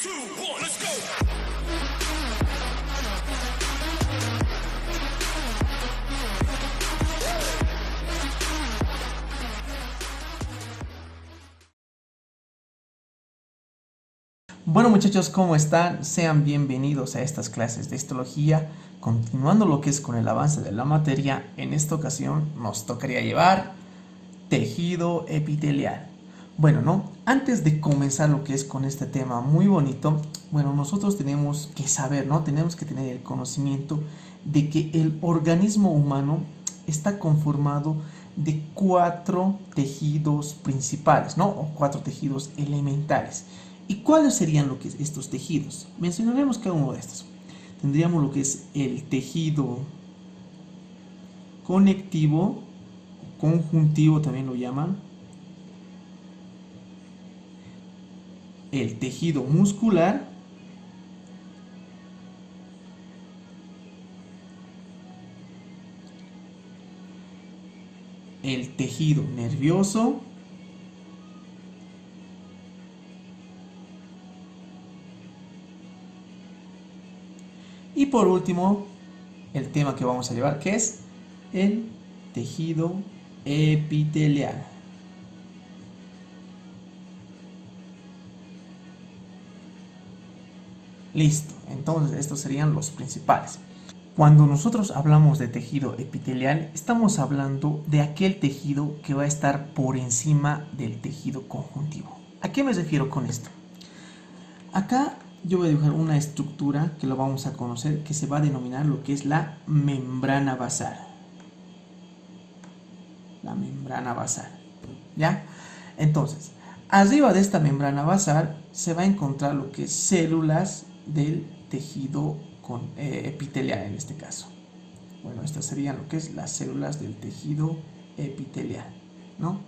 2, 1, let's go. Bueno muchachos, ¿cómo están? Sean bienvenidos a estas clases de histología. Continuando lo que es con el avance de la materia, en esta ocasión nos tocaría llevar tejido epitelial. Bueno, ¿no? Antes de comenzar lo que es con este tema muy bonito, bueno, nosotros tenemos que saber, ¿no? Tenemos que tener el conocimiento de que el organismo humano está conformado de 4 tejidos principales, ¿no? O 4 tejidos elementales. ¿Y cuáles serían lo que es estos tejidos? Mencionaremos cada uno de estos. Tendríamos lo que es el tejido conectivo, conjuntivo también lo llaman, el tejido muscular, el tejido nervioso, y por último, el tema que vamos a llevar, que es el tejido epitelial. Listo, entonces estos serían los principales. Cuando nosotros hablamos de tejido epitelial, estamos hablando de aquel tejido que va a estar por encima del tejido conjuntivo. ¿A qué me refiero con esto? Acá yo voy a dibujar una estructura que lo vamos a conocer, que se va a denominar lo que es la membrana basal. La membrana basal, ¿ya? Entonces, arriba de esta membrana basal se va a encontrar lo que es células del tejido epitelial en este caso. Bueno, estas serían lo que es las células del tejido epitelial, ¿no?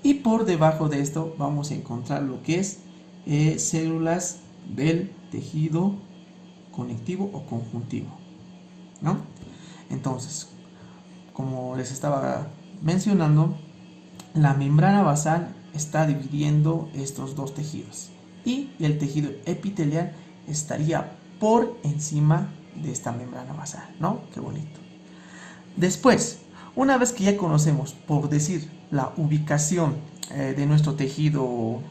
Y por debajo de esto vamos a encontrar lo que es células del tejido conectivo o conjuntivo, ¿no? Entonces, como les estaba mencionando, la membrana basal está dividiendo estos dos tejidos y el tejido epitelial estaría por encima de esta membrana basal, ¿no? Qué bonito. Después, una vez que ya conocemos, por decir, la ubicación de nuestro tejido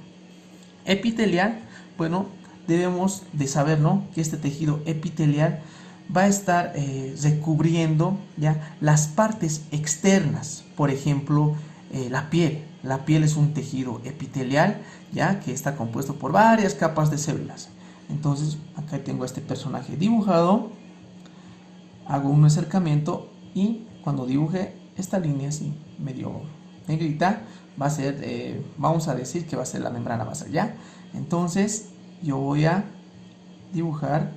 epitelial, bueno, debemos de saber, ¿no?, que este tejido epitelial va a estar recubriendo ya las partes externas. Por ejemplo, la piel. La piel es un tejido epitelial, ya que está compuesto por varias capas de células. Entonces, acá tengo a este personaje dibujado, hago un acercamiento y cuando dibuje esta línea así medio negrita, va a ser, vamos a decir que va a ser la membrana basal, ¿ya? Entonces, yo voy a dibujar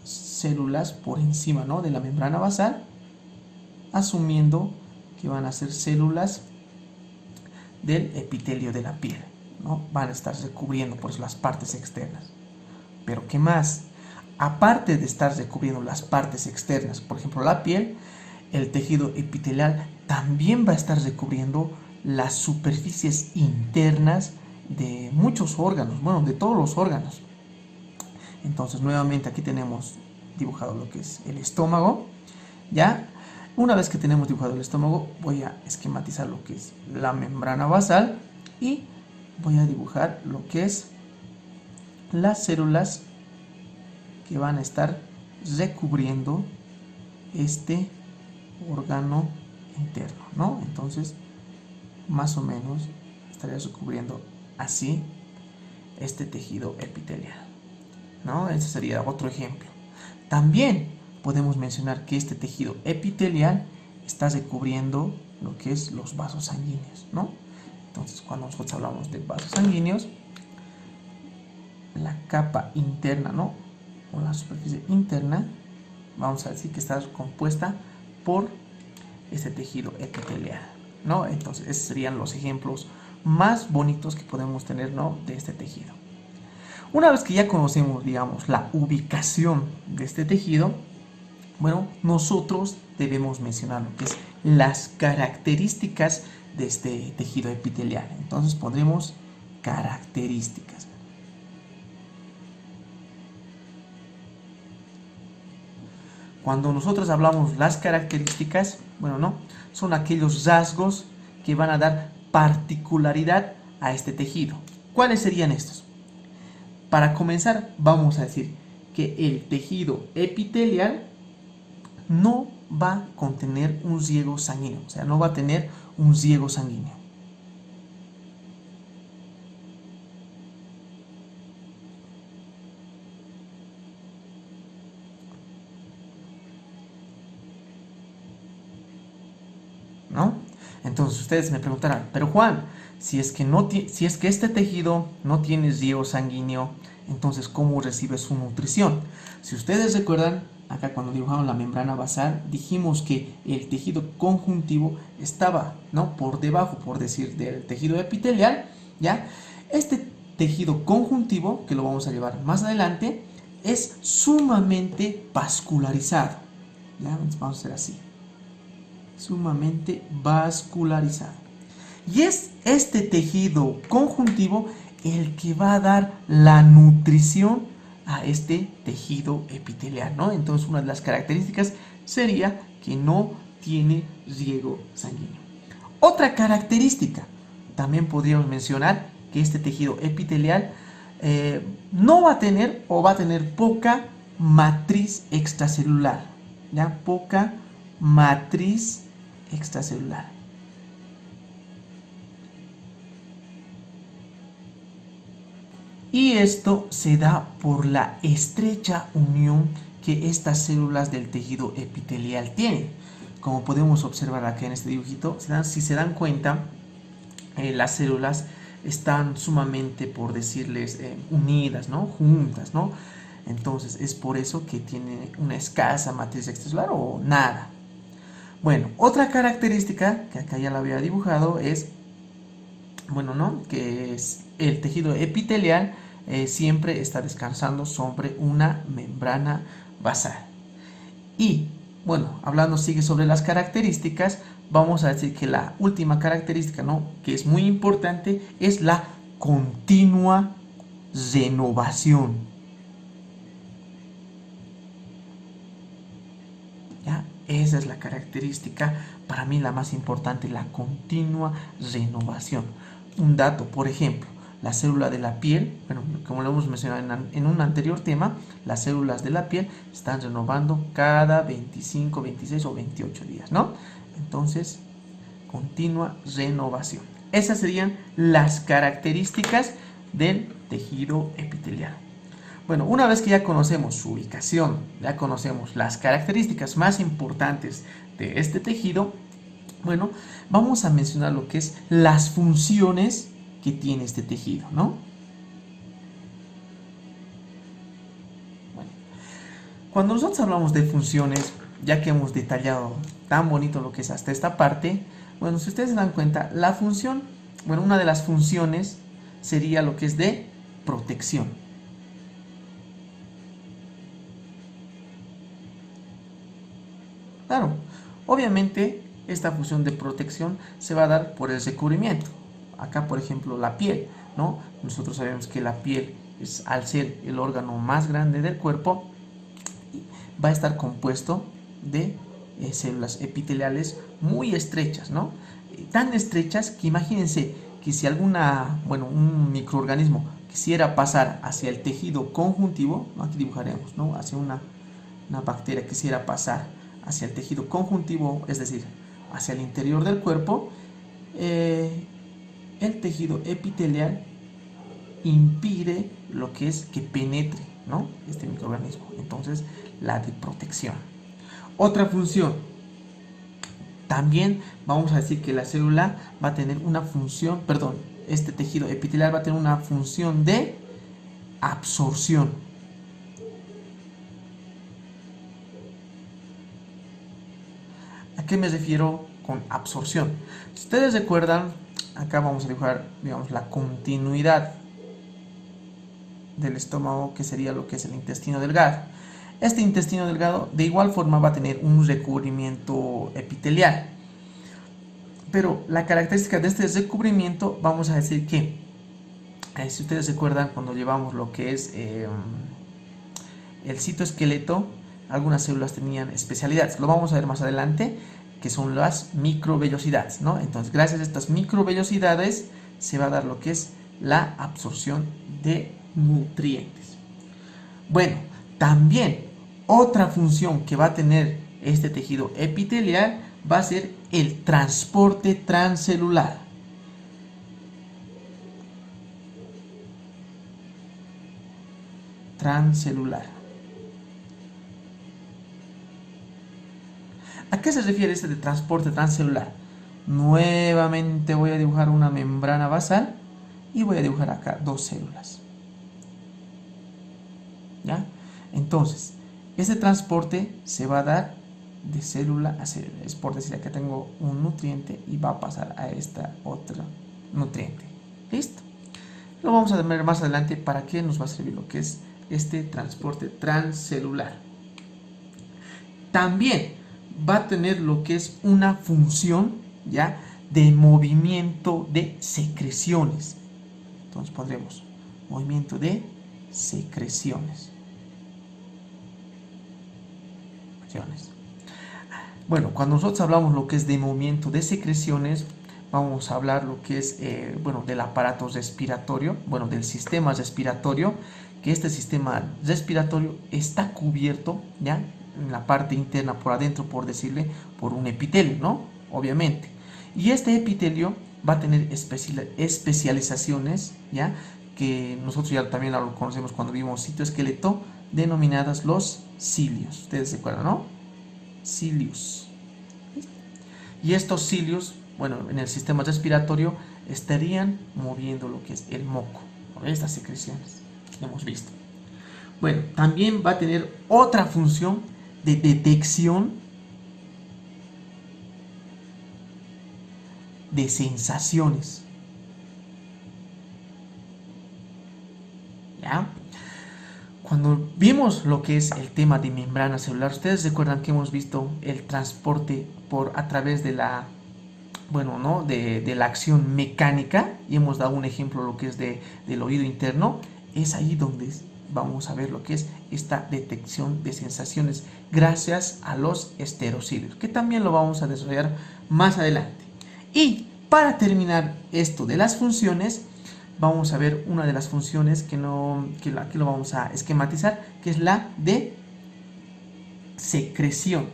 células por encima, ¿no?, de la membrana basal, asumiendo que van a ser células del epitelio de la piel, ¿no? Van a estar recubriendo por las partes externas. Pero ¿qué más? Aparte de estar recubriendo las partes externas, por ejemplo la piel, el tejido epitelial también va a estar recubriendo las superficies internas de muchos órganos, bueno, de todos los órganos. Entonces, nuevamente aquí tenemos dibujado lo que es el estómago, ¿ya? Una vez que tenemos dibujado el estómago, voy a esquematizar lo que es la membrana basal y voy a dibujar lo que es las células que van a estar recubriendo este órgano interno, ¿no? Entonces, más o menos estaría recubriendo así este tejido epitelial, ¿no? Ese sería otro ejemplo. También podemos mencionar que este tejido epitelial está recubriendo lo que es los vasos sanguíneos, ¿no? Entonces, cuando nosotros hablamos de vasos sanguíneos, la capa interna, ¿no?, o la superficie interna, vamos a decir que está compuesta por este tejido epitelial, ¿no? Entonces, esos serían los ejemplos más bonitos que podemos tener, ¿no?, de este tejido. Una vez que ya conocemos, digamos, la ubicación de este tejido, bueno, nosotros debemos mencionar lo que es las características de este tejido epitelial. Entonces pondremos características. Cuando nosotros hablamos las características, bueno, no, son aquellos rasgos que van a dar particularidad a este tejido. ¿Cuáles serían estos? Para comenzar, vamos a decir que el tejido epitelial no va a contener un riego sanguíneo, o sea, no va a tener un riego sanguíneo. ¿No? Entonces ustedes me preguntarán, pero Juan, si es que este tejido no tiene riego sanguíneo, entonces ¿cómo recibe su nutrición? Si ustedes recuerdan, acá cuando dibujamos la membrana basal, dijimos que el tejido conjuntivo estaba, ¿no?, por debajo, por decir, del tejido epitelial, ¿ya? Este tejido conjuntivo, que lo vamos a llevar más adelante, es sumamente vascularizado, ¿ya? Entonces vamos a hacer así. Sumamente vascularizado. Y es este tejido conjuntivo el que va a dar la nutrición a este tejido epitelial, ¿no? Entonces una de las características sería que no tiene riego sanguíneo. Otra característica, también podríamos mencionar que este tejido epitelial no va a tener o va a tener poca matriz extracelular, ¿ya? Poca matriz extracelular. Y esto se da por la estrecha unión que estas células del tejido epitelial tienen. Como podemos observar acá en este dibujito, si se dan cuenta, las células están sumamente, por decirles, unidas, ¿no? Juntas, ¿no? Entonces es por eso que tiene una escasa matriz extracelular o nada. Bueno, otra característica que acá ya la había dibujado es, bueno, ¿no?, que es el tejido epitelial siempre está descansando sobre una membrana basal. Y, bueno, hablando sigue sobre las características, vamos a decir que la última característica, ¿no?, que es muy importante, es la continua renovación. ¿Ya? Esa es la característica, para mí la más importante, la continua renovación. Un dato, por ejemplo, la célula de la piel, bueno, como lo hemos mencionado en un anterior tema, las células de la piel están renovando cada 25, 26 o 28 días, ¿no? Entonces, continua renovación. Esas serían las características del tejido epitelial. Bueno, una vez que ya conocemos su ubicación, ya conocemos las características más importantes de este tejido, bueno, vamos a mencionar lo que es las funciones que tiene este tejido, ¿no? Bueno, cuando nosotros hablamos de funciones, ya que hemos detallado tan bonito lo que es hasta esta parte, bueno, si ustedes se dan cuenta, la función, bueno, una de las funciones sería lo que es de protección. Claro, obviamente esta función de protección se va a dar por el recubrimiento. Acá, por ejemplo, la piel, ¿no? Nosotros sabemos que la piel, al ser el órgano más grande del cuerpo, va a estar compuesto de células epiteliales muy estrechas, ¿no? Tan estrechas que imagínense que si un microorganismo quisiera pasar hacia el tejido conjuntivo, ¿no?, aquí dibujaremos, ¿no?, hacia una bacteria quisiera pasar hacia el tejido conjuntivo, es decir, hacia el interior del cuerpo, el tejido epitelial impide lo que es que penetre, ¿no?, este microorganismo. Entonces, la de protección. Otra función, también vamos a decir que la célula va a tener una función, este tejido epitelial va a tener una función de absorción. ¿A qué me refiero con absorción? Si ustedes recuerdan, acá vamos a dibujar, digamos, la continuidad del estómago, que sería lo que es el intestino delgado. Este intestino delgado de igual forma va a tener un recubrimiento epitelial. Pero la característica de este recubrimiento, vamos a decir que, si ustedes recuerdan cuando llevamos lo que es el citoesqueleto, algunas células tenían especialidades. Lo vamos a ver más adelante, que son las microvellosidades, ¿no? Entonces, gracias a estas microvellosidades se va a dar lo que es la absorción de nutrientes. Bueno, también otra función que va a tener este tejido epitelial va a ser el transporte transcelular. ¿A qué se refiere este de transporte transcelular? Nuevamente voy a dibujar una membrana basal y voy a dibujar acá dos células. ¿Ya? Entonces, este transporte se va a dar de célula a célula. Es por decir que tengo un nutriente y va a pasar a esta otra nutriente. ¿Listo? Lo vamos a ver más adelante para qué nos va a servir lo que es este transporte transcelular. También va a tener lo que es una función, ¿ya?, de movimiento de secreciones. Entonces pondremos movimiento de secreciones. Bueno, cuando nosotros hablamos lo que es de movimiento de secreciones, vamos a hablar lo que es, del aparato respiratorio, del sistema respiratorio, que este sistema respiratorio está cubierto, ¿ya?, en la parte interna, por adentro, por decirle, por un epitelio, ¿no? Obviamente. Y este epitelio va a tener especializaciones, ¿ya?, que nosotros ya también lo conocemos cuando vimos citoesqueleto, denominadas los cilios. Ustedes se acuerdan, ¿no? Cilios. Y estos cilios, en el sistema respiratorio estarían moviendo lo que es el moco, estas secreciones que hemos visto. Bueno, también va a tener otra función de detección de sensaciones. ¿Ya? Cuando vimos lo que es el tema de membrana celular, ustedes recuerdan que hemos visto el transporte a través de la, de la acción mecánica, y hemos dado un ejemplo lo que es del oído interno. Es ahí donde vamos a ver lo que es esta detección de sensaciones gracias a los esterocilios, que también lo vamos a desarrollar más adelante. Y para terminar esto de las funciones, vamos a ver una de las funciones que aquí lo vamos a esquematizar, que es la de secreción.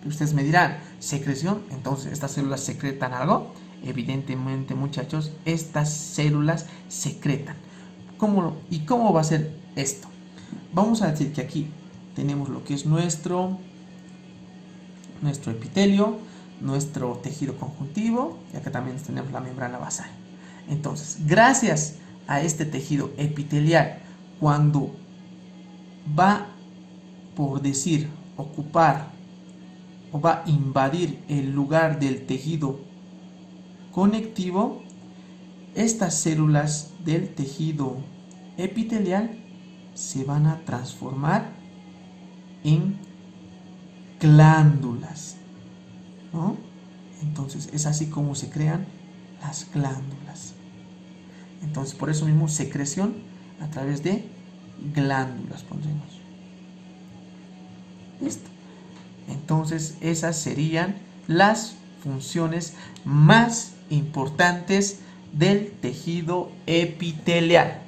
Ustedes me dirán, ¿secreción? Entonces, ¿estas células secretan algo? Evidentemente, muchachos, estas células secretan. ¿Y cómo va a ser esto? Vamos a decir que aquí tenemos lo que es nuestro epitelio, nuestro tejido conjuntivo, y acá también tenemos la membrana basal. Entonces, gracias a este tejido epitelial, cuando va, por decir, ocupar o va a invadir el lugar del tejido conectivo, estas células del tejido epitelial se van a transformar en glándulas, ¿no? Entonces es así como se crean las glándulas. Entonces, por eso mismo, secreción a través de glándulas pondremos. ¿Listo? Entonces, esas serían las funciones más importantes del tejido epitelial.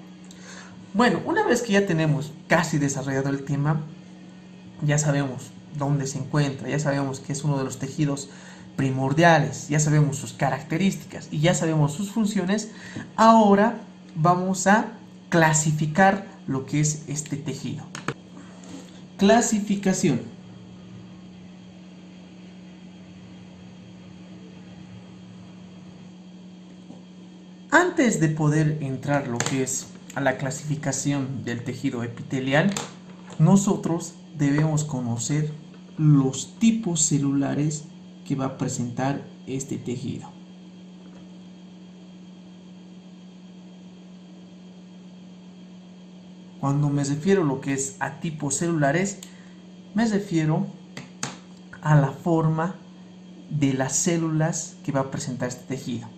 Bueno, una vez que ya tenemos casi desarrollado el tema, ya sabemos dónde se encuentra, ya sabemos que es uno de los tejidos primordiales, ya sabemos sus características y ya sabemos sus funciones. Ahora vamos a clasificar lo que es este tejido. Clasificación. Antes de poder entrar lo que es a la clasificación del tejido epitelial, nosotros debemos conocer los tipos celulares que va a presentar este tejido. Cuando me refiero a lo que es a tipos celulares, me refiero a la forma de las células que va a presentar este tejido.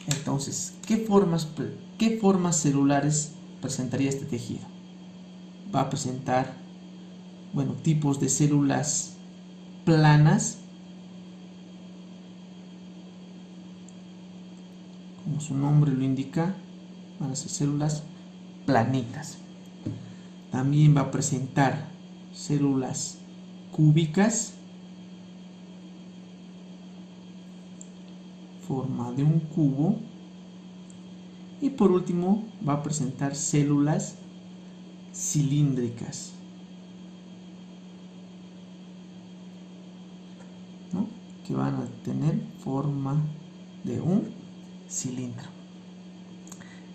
Entonces, qué formas celulares presentaría este tejido? Va a presentar, bueno, tipos de células planas, como su nombre lo indica, van a ser células planitas. También va a presentar células cúbicas, forma de un cubo. Y por último va a presentar células cilíndricas, ¿no? Que van a tener forma de un cilindro.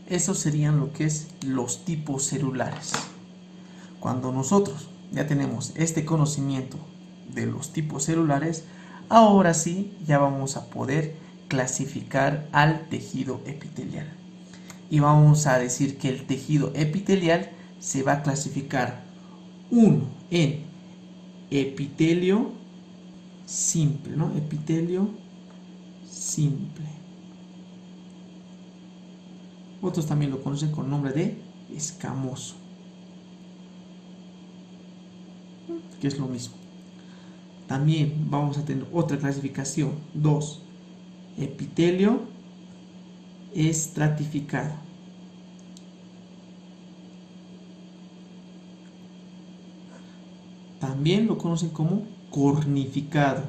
Esos serían lo que es los tipos celulares. Cuando nosotros ya tenemos este conocimiento de los tipos celulares, ahora sí ya vamos a poder clasificar al tejido epitelial. Y vamos a decir que el tejido epitelial se va a clasificar uno en epitelio simple, ¿no? Epitelio simple. Otros también lo conocen con el nombre de escamoso, que es lo mismo. También vamos a tener otra clasificación, 2, epitelio estratificado. También lo conocen como cornificado.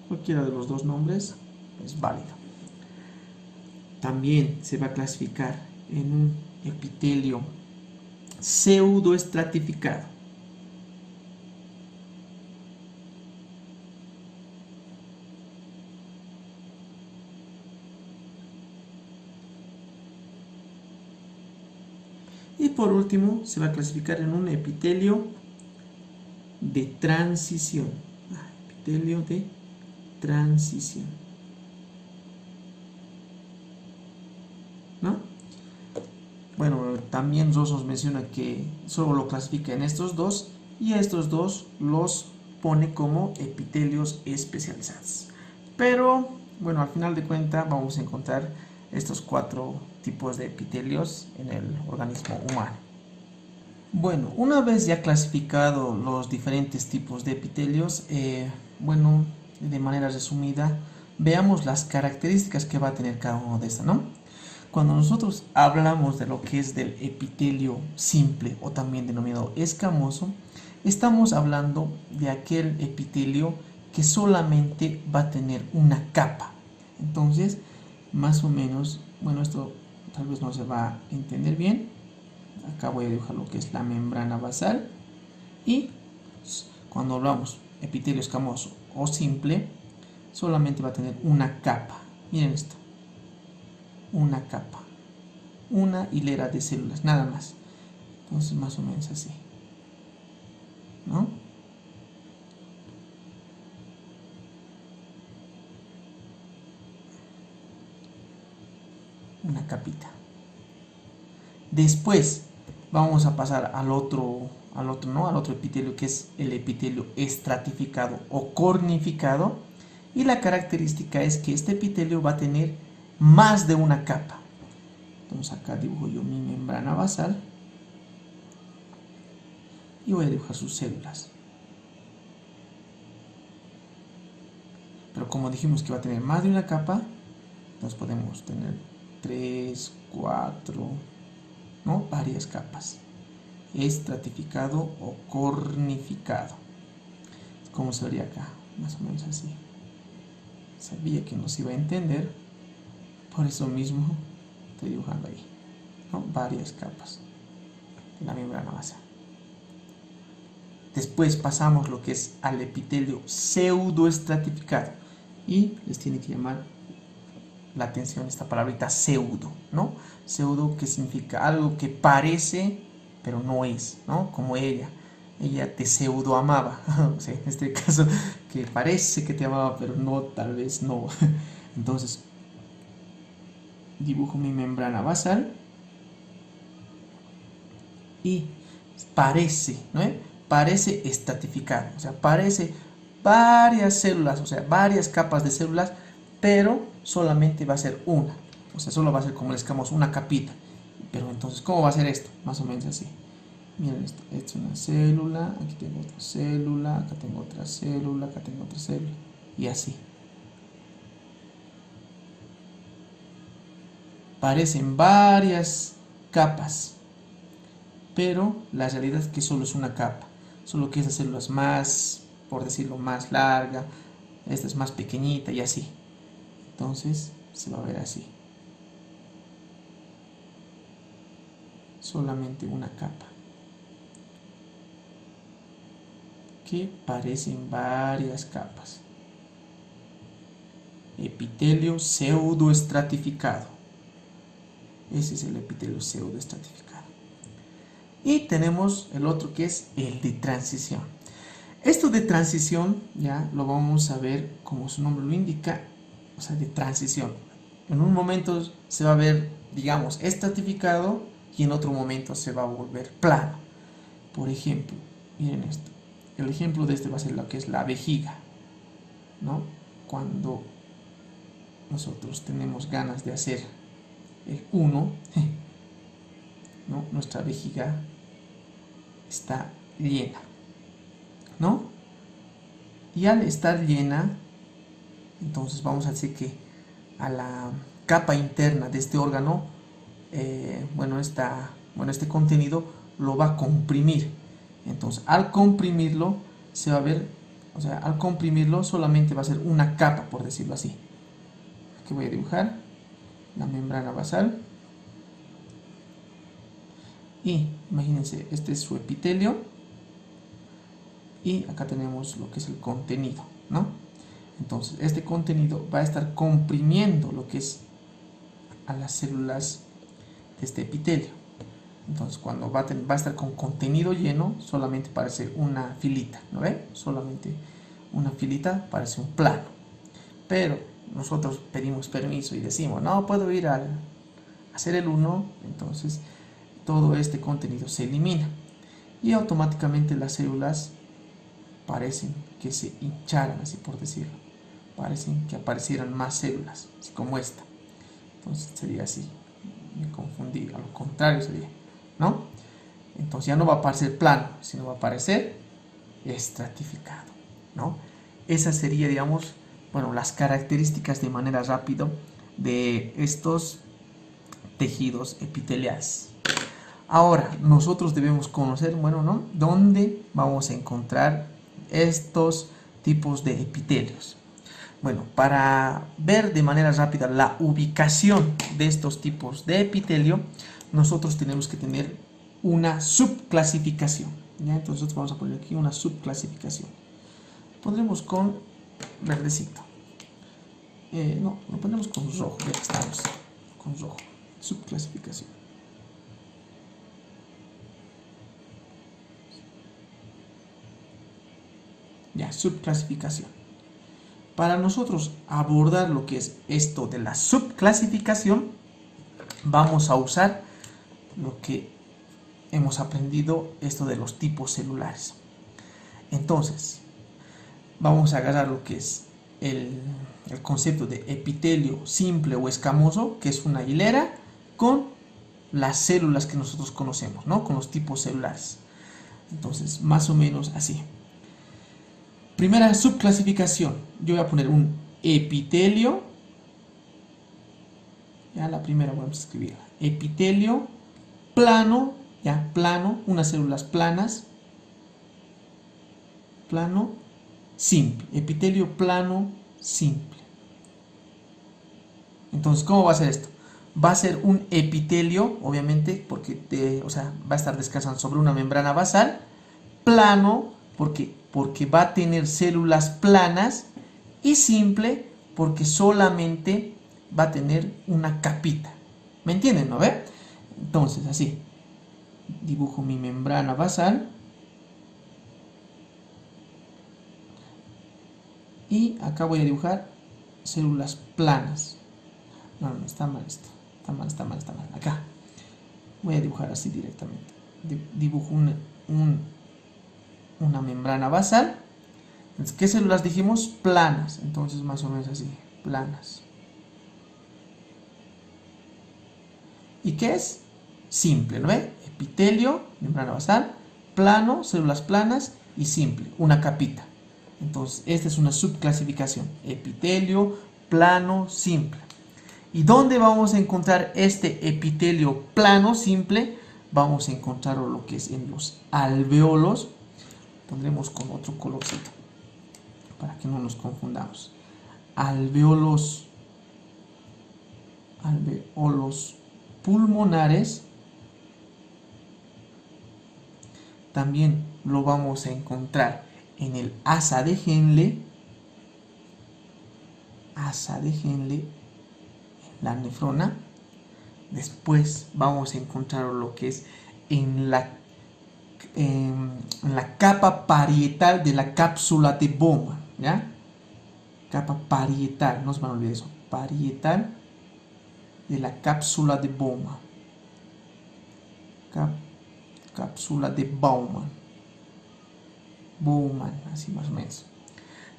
Cualquiera de los dos nombres es válido. También se va a clasificar en un epitelio pseudoestratificado. Y por último se va a clasificar en un epitelio de transición. Epitelio de transición, ¿no? Bueno, también Ross nos menciona que solo lo clasifica en estos dos, y a estos dos los pone como epitelios especializados. Pero bueno, al final de cuentas vamos a encontrar estos 4 tipos de epitelios en el organismo humano. Bueno, una vez ya clasificado los diferentes tipos de epitelios, bueno, de manera resumida, veamos las características que va a tener cada uno de estas, ¿no? Cuando nosotros hablamos de lo que es del epitelio simple o también denominado escamoso, estamos hablando de aquel epitelio que solamente va a tener una capa. Entonces, más o menos, bueno, esto tal vez no se va a entender bien. Acá voy a dibujar lo que es la membrana basal, y cuando hablamos epitelio escamoso o simple, solamente va a tener una capa. Miren esto, una capa, una hilera de células, nada más. Entonces más o menos así, ¿no? Una capita. Después vamos a pasar al otro epitelio, que es el epitelio estratificado o cornificado, y la característica es que este epitelio va a tener más de una capa. Entonces acá dibujo yo mi membrana basal y voy a dibujar sus células. Pero como dijimos que va a tener más de una capa, entonces podemos tener 3, 4, ¿no? Varias capas. Estratificado o cornificado. ¿Cómo se vería acá? Más o menos así. Sabía que no se iba a entender, por eso mismo estoy dibujando ahí, ¿no? Varias capas de la membrana basal. Después pasamos lo que es al epitelio pseudoestratificado, y les tiene que llamar la atención esta palabrita pseudo, ¿no? Pseudo, que significa algo que parece pero no es, ¿no? Como ella te pseudo amaba, o sea, en este caso, que parece que te amaba pero no, tal vez no. Entonces dibujo mi membrana basal y parece, ¿no? Parece estratificado, o sea, parece varias células, o sea, varias capas de células pero solamente va a ser una. O sea, solo va a ser como el escamoso, una capita. Pero entonces, ¿cómo va a ser esto? Más o menos así. Miren esto, esta es una célula, aquí tengo otra célula, acá tengo otra célula, acá tengo otra célula, y así. Parecen varias capas, pero la realidad es que solo es una capa, solo que esa célula es más, por decirlo, más larga, esta es más pequeñita y así. Entonces se va a ver así. Solamente una capa, que parecen varias capas. Epitelio pseudoestratificado. Ese es el epitelio pseudoestratificado. Y tenemos el otro que es el de transición. Esto de transición ya lo vamos a ver como su nombre lo indica, o sea, de transición. En un momento se va a ver, digamos, estratificado y en otro momento se va a volver plano. Por ejemplo, miren esto. El ejemplo de este va a ser lo que es la vejiga, ¿no? Cuando nosotros tenemos ganas de hacer el 1, ¿no? Nuestra vejiga está llena, ¿no? Y al estar llena, entonces vamos a decir que a la capa interna de este órgano, este contenido lo va a comprimir. Entonces, al comprimirlo, se va a ver, o sea, al comprimirlo solamente va a ser una capa, por decirlo así. Aquí voy a dibujar la membrana basal. Y imagínense, este es su epitelio. Y acá tenemos lo que es el contenido, ¿no? Entonces, este contenido va a estar comprimiendo lo que es a las células de este epitelio. Entonces, cuando va a estar con contenido lleno, solamente parece una filita, ¿no ve? Solamente una filita parece un plano. Pero nosotros pedimos permiso y decimos, no, puedo ir a hacer el 1, entonces todo este contenido se elimina. Y automáticamente las células parecen que se hincharan, así por decirlo. Parecen que aparecieran más células, así como esta. Entonces sería así. Me confundí, a lo contrario sería, ¿no? Entonces ya no va a aparecer plano, sino va a aparecer estratificado, ¿no? Esa sería, digamos, bueno, las características de manera rápida de estos tejidos epiteliales. Ahora, nosotros debemos conocer, bueno, ¿no? ¿Dónde vamos a encontrar estos tipos de epitelios? Bueno, para ver de manera rápida la ubicación de estos tipos de epitelio, nosotros tenemos que tener una subclasificación, ¿ya? Entonces vamos a poner aquí una subclasificación. Pondremos con verdecito. No, lo ponemos con rojo, ya que estamos con rojo. Subclasificación. Ya, subclasificación. Para nosotros abordar lo que es esto de la subclasificación, vamos a usar lo que hemos aprendido, esto de los tipos celulares. Entonces, vamos a agarrar lo que es el concepto de epitelio simple o escamoso, que es una hilera con las células que nosotros conocemos, ¿no? Con los tipos celulares. Entonces, más o menos así. Primera subclasificación, yo voy a poner un epitelio, ya la primera vamos a escribir, epitelio plano, ya plano, unas células planas, plano, simple, epitelio plano, simple. Entonces, ¿cómo va a ser esto? Va a ser un epitelio, obviamente, porque va a estar descansando sobre una membrana basal, plano, porque va a tener células planas, y simple porque solamente va a tener una capita. ¿Me entienden, no ve? Entonces, así, dibujo mi membrana basal y acá voy a dibujar células planas. No, está mal esto. Está mal. Acá voy a dibujar así directamente. Dibujo una membrana basal. ¿Qué células dijimos? Planas. Entonces más o menos así. planas. ¿Y qué es? Simple, ¿no ve? Epitelio, membrana basal, plano, células planas y simple, una capita. Entonces, esta es una subclasificación. Epitelio, plano, simple. ¿Y dónde vamos a encontrar este epitelio plano, simple? Vamos a encontrarlo lo que es en los alveolos. Pondremos con otro colorcito para que no nos confundamos. Alveolos pulmonares. También lo vamos a encontrar en el asa de Henle. Asa de Henle en la nefrona. Después vamos a encontrar lo que es en la capa parietal de la cápsula de Bowman, ¿ya? Capa parietal, no se van a olvidar eso, parietal de la cápsula de Bowman. Cápsula de Bowman, así más o menos.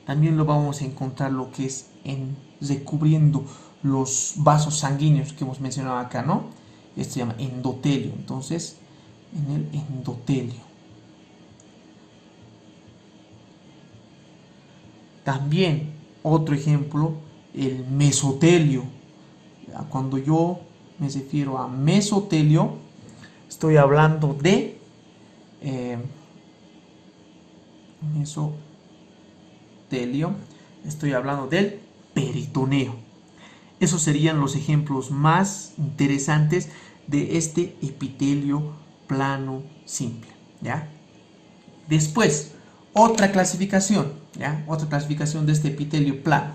También lo vamos a encontrar lo que es recubriendo los vasos sanguíneos que hemos mencionado acá, ¿no? Esto se llama endotelio. Entonces, en el endotelio. También, otro ejemplo, el mesotelio. Cuando yo me refiero a mesotelio, estoy hablando de mesotelio, estoy hablando del peritoneo. Esos serían los ejemplos más interesantes de este epitelio plano simple, ¿ya? Después, otra clasificación, ¿ya? Otra clasificación de este epitelio plano,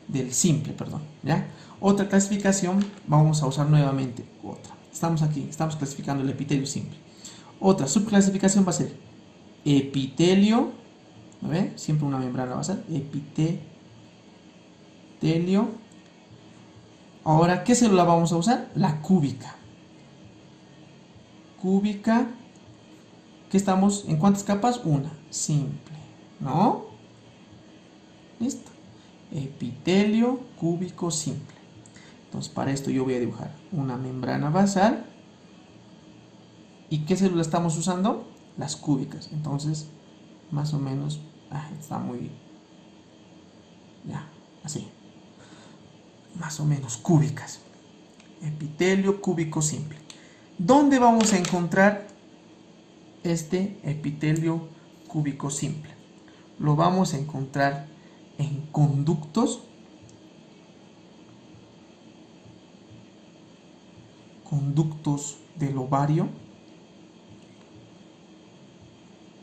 del simple, perdón, ¿ya? Otra clasificación, vamos a usar nuevamente otra. Estamos aquí, estamos clasificando el epitelio simple. Otra subclasificación va a ser epitelio, ¿no ve? Siempre una membrana basal, epitelio. Ahora, ¿qué célula vamos a usar? La cúbica. Cúbica. ¿Qué estamos? ¿En cuántas capas? Una. Simple. ¿No? Listo. Epitelio cúbico simple. Entonces, para esto yo voy a dibujar una membrana basal. ¿Y qué célula estamos usando? Las cúbicas. Entonces, más o menos, está muy... ya, así. Más o menos cúbicas. Epitelio cúbico simple. ¿Dónde vamos a encontrar este epitelio cúbico simple? Lo vamos a encontrar en conductos del ovario,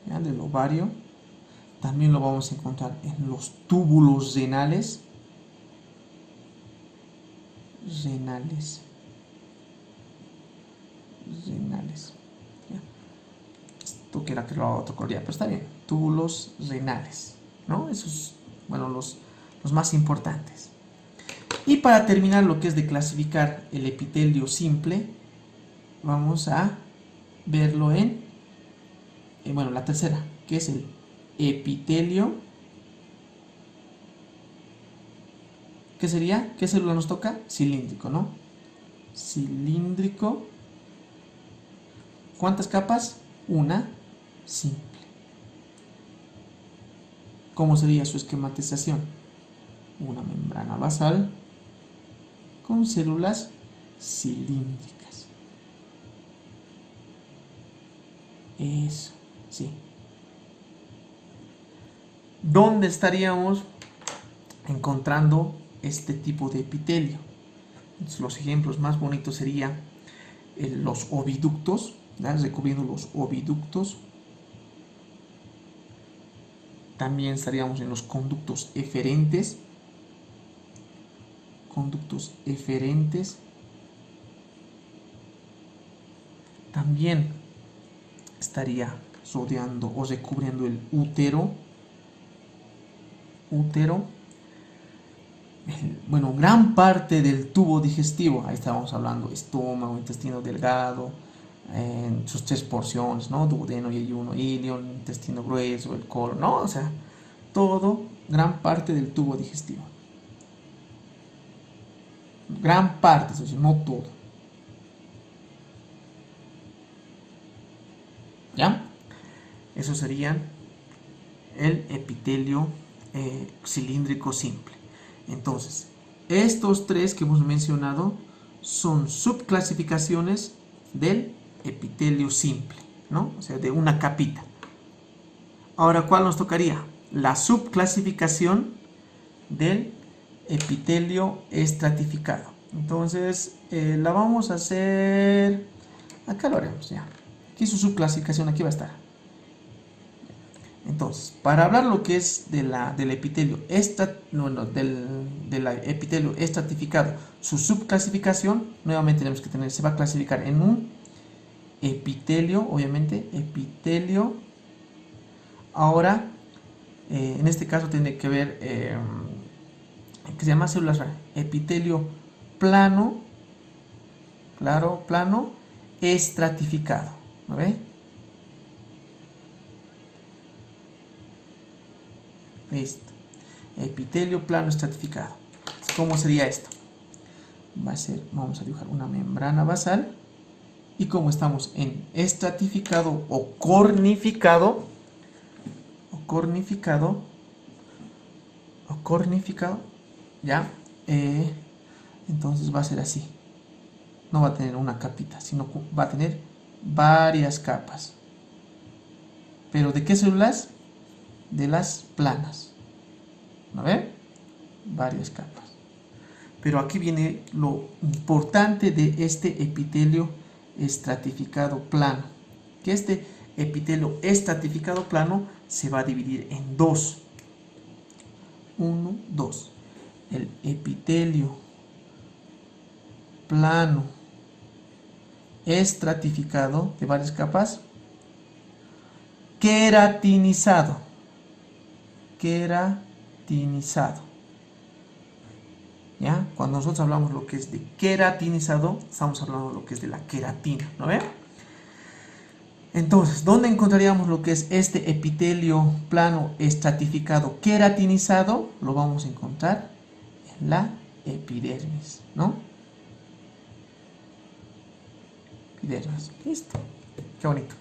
¿ya? Del ovario. También lo vamos a encontrar en los túbulos renales. ¿Ya? Esto quiera que lo haga otro color, pero está bien. Túbulos renales, ¿no? Esos, bueno, los más importantes. Y para terminar lo que es de clasificar el epitelio simple, vamos a verlo en bueno, la tercera, que es el epitelio. ¿Qué sería? ¿Qué célula nos toca? Cilíndrico, ¿no? Cilíndrico. ¿Cuántas capas? Una. Simple. ¿Cómo sería su esquematización? Una membrana basal con células cilíndricas. Eso, sí. ¿Dónde estaríamos encontrando este tipo de epitelio? Entonces, los ejemplos más bonitos serían los oviductos, ¿verdad? Recubriendo los oviductos. También estaríamos en los conductos eferentes. También estaría rodeando o recubriendo el útero. Bueno, gran parte del tubo digestivo. Ahí estábamos hablando estómago, intestino delgado, en sus tres porciones, ¿no? Duodeno, yeyuno, ilion, intestino grueso, el colon, ¿no? O sea, todo, gran parte del tubo digestivo. Gran parte, es decir, no todo. ¿Ya? Eso sería el epitelio cilíndrico simple. Entonces, estos tres que hemos mencionado son subclasificaciones del epitelio simple, ¿no? O sea, de una capita. Ahora, ¿cuál nos tocaría? La subclasificación del epitelio estratificado. Entonces, la vamos a hacer... Acá lo haremos, ya. Aquí su subclasificación, aquí va a estar. Entonces, para hablar lo que es del epitelio del epitelio estratificado, su subclasificación, nuevamente tenemos que tener, se va a clasificar en un epitelio, obviamente, epitelio. Ahora, en este caso tiene que ver, que se llama células epitelio plano, claro, plano, estratificado, ¿no ve? Listo. Epitelio plano estratificado. ¿Cómo sería esto? Va a ser, vamos a dibujar una membrana basal. Y como estamos en estratificado o cornificado, ya, entonces va a ser así. No va a tener una capita, sino va a tener varias capas. ¿Pero de qué células? De las planas. ¿No ven? Varias capas. Pero aquí viene lo importante de este epitelio estratificado plano. Que este epitelio estratificado plano se va a dividir en dos. 1, 2. El epitelio plano estratificado de varias capas, queratinizado. ¿Ya? Cuando nosotros hablamos lo que es de queratinizado, estamos hablando de lo que es de la queratina, ¿no ven? Entonces, ¿dónde encontraríamos lo que es este epitelio plano estratificado queratinizado? Lo vamos a encontrar en la epidermis, ¿no? Epidermis, listo. Qué bonito.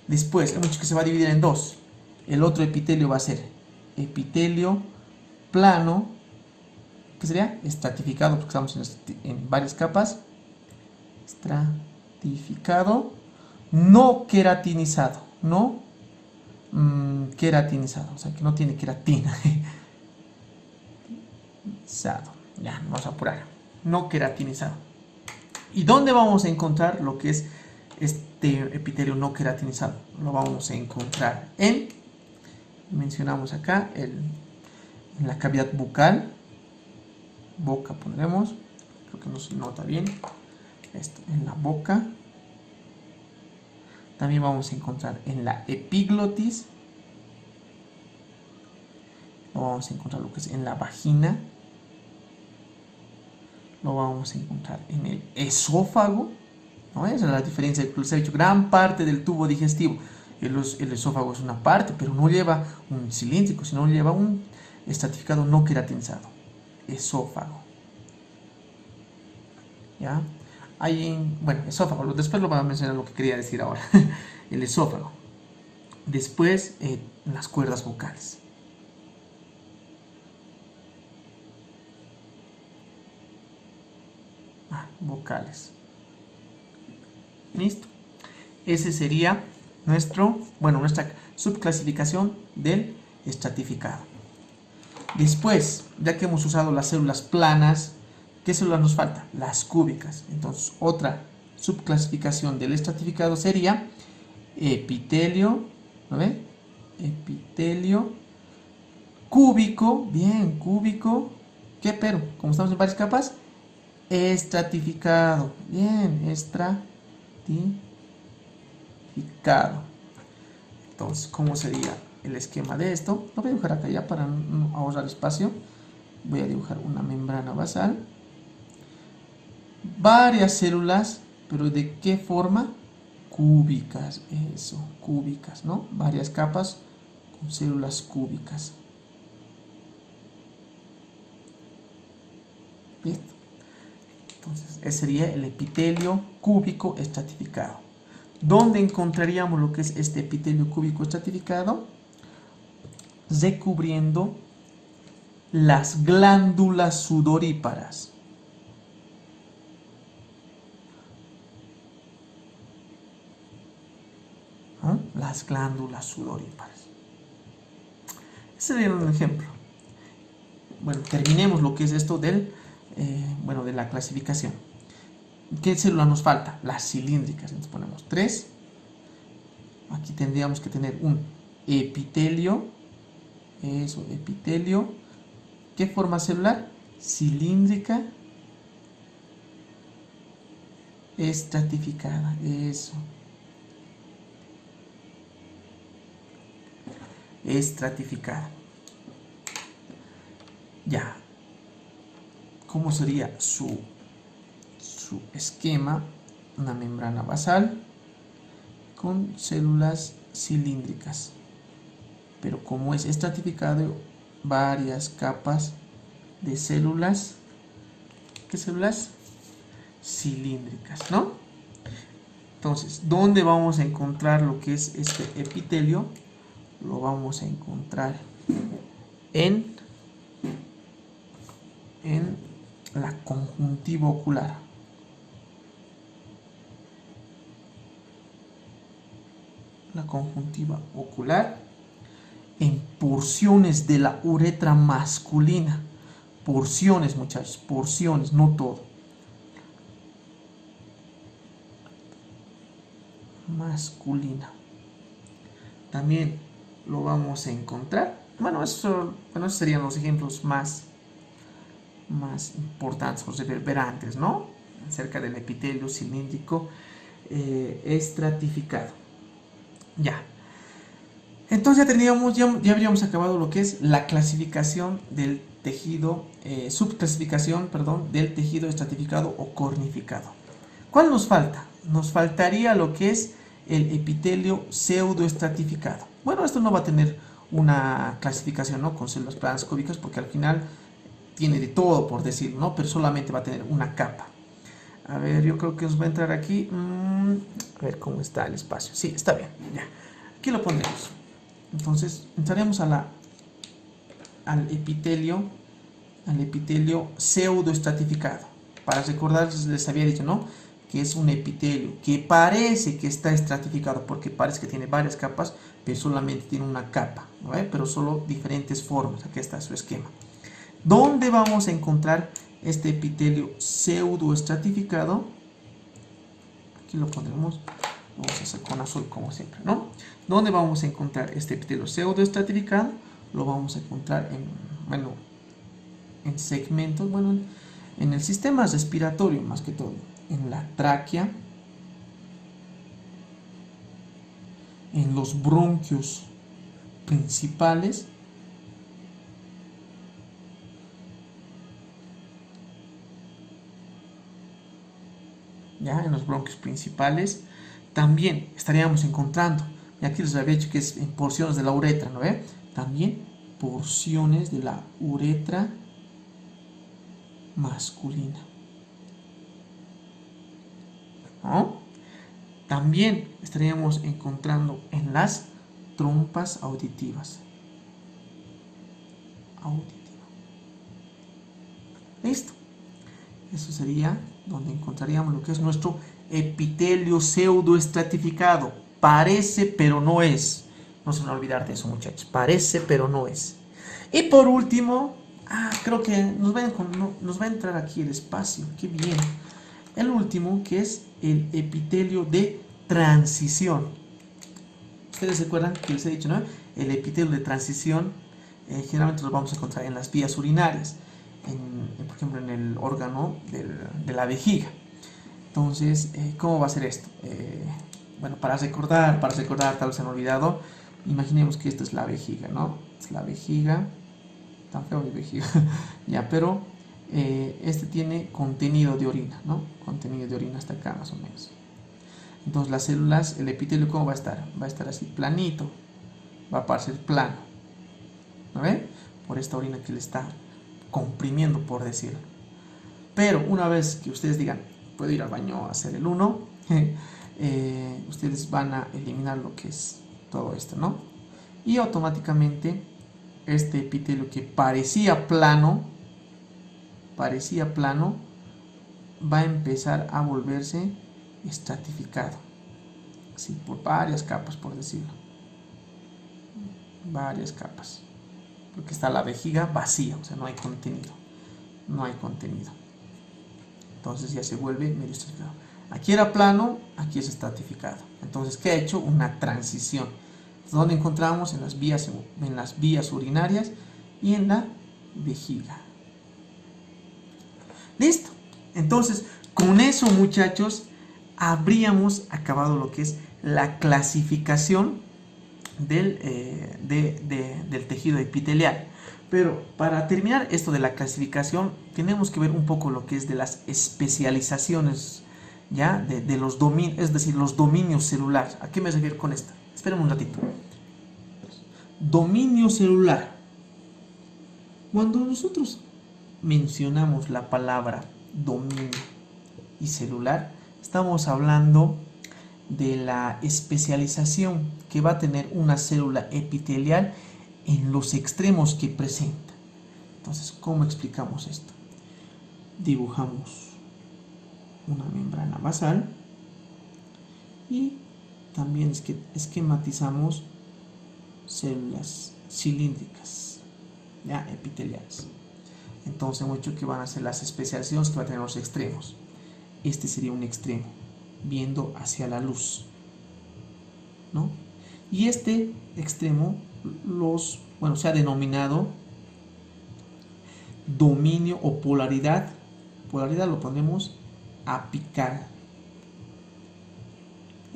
Después, hemos dicho que se va a dividir en dos. El otro epitelio va a ser epitelio plano, ¿qué sería? Estratificado, porque estamos en varias capas. Estratificado, no queratinizado, no queratinizado, o sea que no tiene queratina. Ya, vamos a apurar. No queratinizado. ¿Y dónde vamos a encontrar lo que es este epitelio no queratinizado? Lo vamos a encontrar mencionamos acá, en la cavidad bucal. Boca pondremos, creo que no se nota bien. Esto, en la boca. También vamos a encontrar en la epiglotis. Lo vamos a encontrar lo que es en la vagina. Lo vamos a encontrar en el esófago, ¿no? Esa es la diferencia. Les he dicho, gran parte del tubo digestivo. El esófago es una parte, pero no lleva un cilíndrico, sino lleva un estratificado no queratinizado. Esófago. ¿Ya? Bueno, esófago. Después lo voy a mencionar lo que quería decir ahora. El esófago. Después, las cuerdas vocales. Vocales. Listo. Ese sería nuestra subclasificación del estratificado. Después, ya que hemos usado las células planas, ¿qué células nos falta? Las cúbicas. Entonces, otra subclasificación del estratificado sería epitelio, ¿no ve? Epitelio cúbico, bien, cúbico. ¿Qué pero? Como estamos en varias capas, estratificado, bien, estratificado. Entonces, ¿cómo sería el esquema de esto? Lo voy a dibujar acá ya para ahorrar espacio. Voy a dibujar una membrana basal, varias células, pero ¿de qué forma? Cúbicas, eso, cúbicas, ¿no? Varias capas con células cúbicas. Listo. Entonces, ese sería el epitelio cúbico estratificado. ¿Dónde encontraríamos lo que es este epitelio cúbico estratificado? Recubriendo las glándulas sudoríparas. ¿No? Las glándulas sudoríparas. Ese sería un ejemplo. Bueno, terminemos lo que es esto de la clasificación. ¿Qué célula nos falta? Las cilíndricas. Entonces ponemos 3. Aquí tendríamos que tener un epitelio. Eso, epitelio. ¿Qué forma celular? Cilíndrica estratificada. Eso. Estratificada. Ya. ¿Cómo sería su esquema? Una membrana basal con células cilíndricas, pero como es estratificado, varias capas de células. ¿Qué células? Cilíndricas, ¿no? Entonces, ¿dónde vamos a encontrar lo que es este epitelio? Lo vamos a encontrar en la conjuntiva ocular. La conjuntiva ocular, en porciones de la uretra masculina. Porciones, muchachos, porciones, no todo. Masculina. También lo vamos a encontrar. Bueno, esos serían los ejemplos más importantes, los reverberantes, ¿no? Acerca del epitelio cilíndrico estratificado. Ya. Entonces ya habríamos acabado lo que es la clasificación del tejido, subclasificación, perdón, del tejido estratificado o cornificado. ¿Cuál nos falta? Nos faltaría lo que es el epitelio pseudoestratificado. Bueno, esto no va a tener una clasificación, ¿no?, con células planas cúbicas, porque al final tiene de todo, por decirlo, ¿no?, pero solamente va a tener una capa. A ver, yo creo que nos va a entrar aquí. A ver cómo está el espacio. Sí, está bien. Ya. Aquí lo pondremos. Entonces, entraremos al epitelio pseudoestratificado. Para recordarles, les había dicho, ¿no?, que es un epitelio que parece que está estratificado, porque parece que tiene varias capas, pero solamente tiene una capa, ¿no? Pero solo diferentes formas. Aquí está su esquema. ¿Dónde vamos a encontrar este epitelio pseudoestratificado? Aquí lo pondremos, vamos a hacer con azul como siempre, ¿no? ¿Dónde vamos a encontrar este epitelio pseudoestratificado? Lo vamos a encontrar en segmentos, en el sistema respiratorio más que todo, en la tráquea, en los bronquios principales, ya en los bronquios principales. También estaríamos encontrando, y aquí les había dicho que es en porciones de la uretra, ¿no ve? También porciones de la uretra masculina, ¿no? También estaríamos encontrando en las trompas auditivas. Listo. Eso sería donde encontraríamos lo que es nuestro epitelio pseudoestratificado. Parece, pero no es. No se van a olvidar de eso, muchachos. Parece, pero no es. Y por último, creo que nos va a entrar aquí el espacio. Qué bien. El último, que es el epitelio de transición. Ustedes se acuerdan que les he dicho, ¿no? El epitelio de transición generalmente lo vamos a encontrar en las vías urinarias. Por ejemplo, en el órgano de la vejiga. Entonces, ¿cómo va a ser esto? Bueno, para recordar, tal vez se han olvidado, imaginemos que esta es la vejiga, ¿no? Es la vejiga, tan feo mi vejiga, ya, pero este tiene contenido de orina, ¿no? Contenido de orina hasta acá más o menos. Entonces las células, el epitelio, ¿cómo va a estar? Va a estar así planito, va a parecer plano, ¿no ve? Por esta orina que le está comprimiendo, por decirlo. Pero una vez que ustedes digan, puedo ir al baño a hacer el 1, ustedes van a eliminar lo que es todo esto, ¿no? Y automáticamente este epitelio que parecía plano, va a empezar a volverse estratificado, así por varias capas, por decirlo, varias capas, porque está la vejiga vacía, o sea, no hay contenido, entonces ya se vuelve medio estratificado. Aquí era plano, aquí es estratificado. Entonces, ¿qué ha hecho? Una transición. ¿Dónde encontramos? En las vías urinarias y en la vejiga. Listo. Entonces, con eso, muchachos, habríamos acabado lo que es la clasificación del tejido epitelial. Pero para terminar esto de la clasificación, tenemos que ver un poco lo que es de las especializaciones, ¿ya? De los dominios, es decir, los dominios celulares. ¿A qué me refiero con esto? Esperen un ratito. Dominio celular. Cuando nosotros mencionamos la palabra dominio y celular, estamos hablando de la especialización que va a tener una célula epitelial en los extremos que presenta. Entonces, ¿cómo explicamos esto? Dibujamos una membrana basal y también esquematizamos células cilíndricas, ya, epiteliales. Entonces, mucho que van a ser las especializaciones que va a tener los extremos. Este sería un extremo viendo hacia la luz, ¿no? Y este extremo se ha denominado dominio o polaridad. Polaridad lo ponemos apical.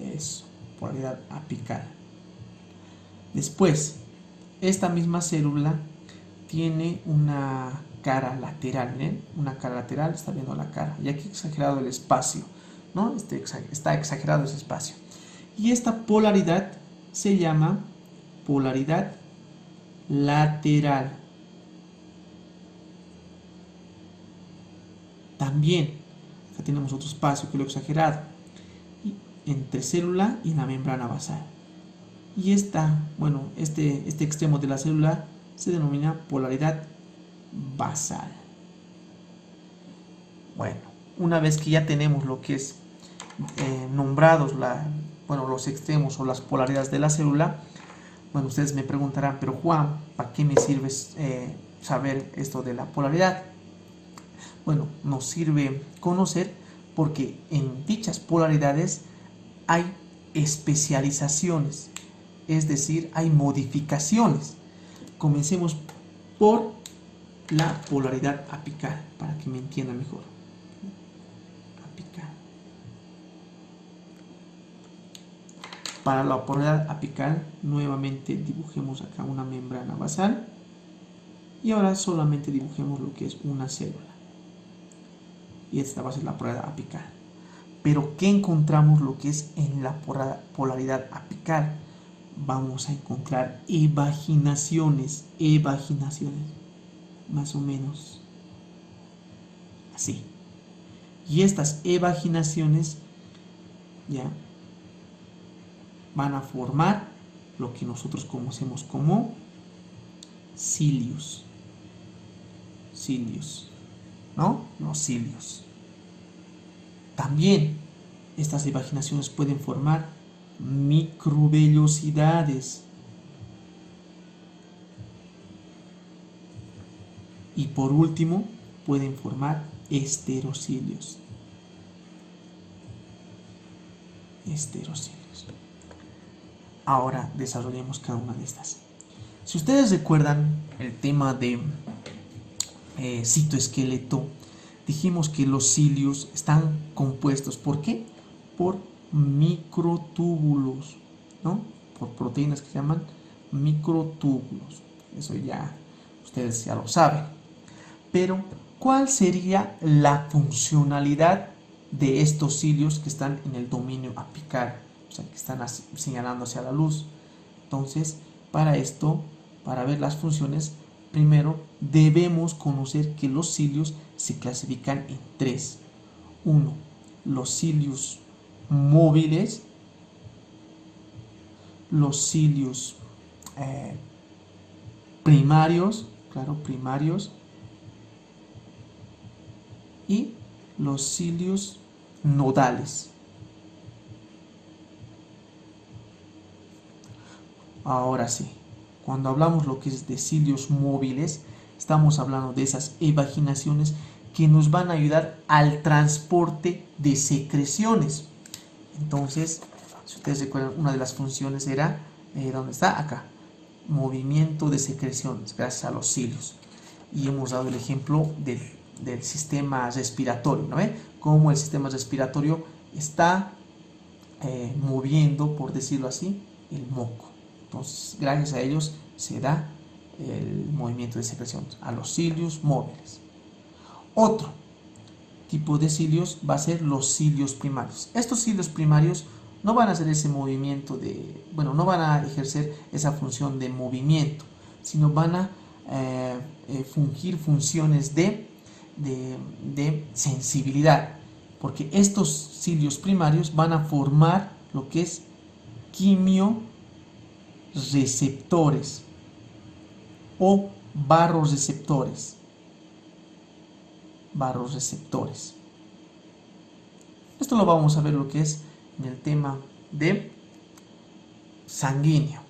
Eso, polaridad apical. Después, esta misma célula tiene una cara lateral, ¿eh? Una cara lateral, está viendo la cara. Y aquí exagerado el espacio, ¿no? Está exagerado ese espacio. Y esta polaridad se llama polaridad lateral. También, acá tenemos otro espacio que lo he exagerado, entre célula y la membrana basal. Y este extremo de la célula se denomina polaridad basal. Bueno, una vez que ya tenemos lo que es nombrados los extremos o las polaridades de la célula, bueno, ustedes me preguntarán, pero Juan, ¿para qué me sirve saber esto de la polaridad? Bueno, nos sirve conocer porque en dichas polaridades hay especializaciones, es decir, hay modificaciones. Comencemos por la polaridad apical, para que me entiendan mejor. Apical. Para la polaridad apical, nuevamente dibujemos acá una membrana basal y ahora solamente dibujemos lo que es una célula. Y esta va a ser la polaridad apical. Pero ¿qué encontramos lo que es en la polaridad apical? Vamos a encontrar evaginaciones, más o menos así. Y estas evaginaciones ya van a formar lo que nosotros conocemos como cilios, ¿no? Los cilios. También estas evaginaciones pueden formar microvellosidades. Y por último, pueden formar esterocilios. Ahora desarrollemos cada una de estas. Si ustedes recuerdan el tema de citoesqueleto, dijimos que los cilios están compuestos, ¿por qué? Por microtúbulos, ¿no? Por proteínas que se llaman microtúbulos. Eso ya ustedes ya lo saben. Pero, ¿cuál sería la funcionalidad de estos cilios que están en el dominio apical? O sea, que están señalando hacia la luz. Entonces, para esto, para ver las funciones, primero debemos conocer que los cilios se clasifican en tres. Uno, los cilios móviles, los cilios primarios, claro, primarios, y los cilios nodales. Ahora sí, cuando hablamos lo que es de cilios móviles, estamos hablando de esas evaginaciones que nos van a ayudar al transporte de secreciones. Entonces, si ustedes recuerdan, una de las funciones era, ¿dónde está? Acá, movimiento de secreciones, gracias a los cilios. Y hemos dado el ejemplo del sistema respiratorio, ¿no ve? Cómo el sistema respiratorio está moviendo, por decirlo así, el moco. Entonces, gracias a ellos se da el movimiento de secreciones, a los cilios móviles. Otro tipo de cilios va a ser los cilios primarios. Estos cilios primarios no van a hacer ese movimiento no van a ejercer esa función de movimiento, sino van a fungir funciones de sensibilidad, porque estos cilios primarios van a formar lo que es quimioreceptores o barroreceptores. Esto lo vamos a ver lo que es en el tema de sanguíneo.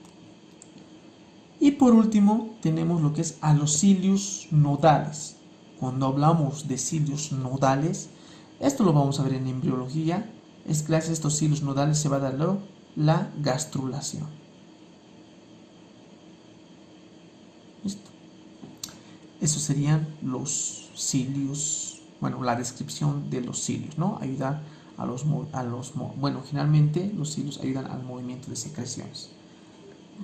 Y por último tenemos lo que es a los cilios nodales. Cuando hablamos de cilios nodales, esto lo vamos a ver en embriología, es gracias a estos cilios nodales se va a dar la gastrulación. ¿Listo? Esos serían los cilios, la descripción de los cilios, ¿no? Ayudar generalmente los cilios ayudan al movimiento de secreciones,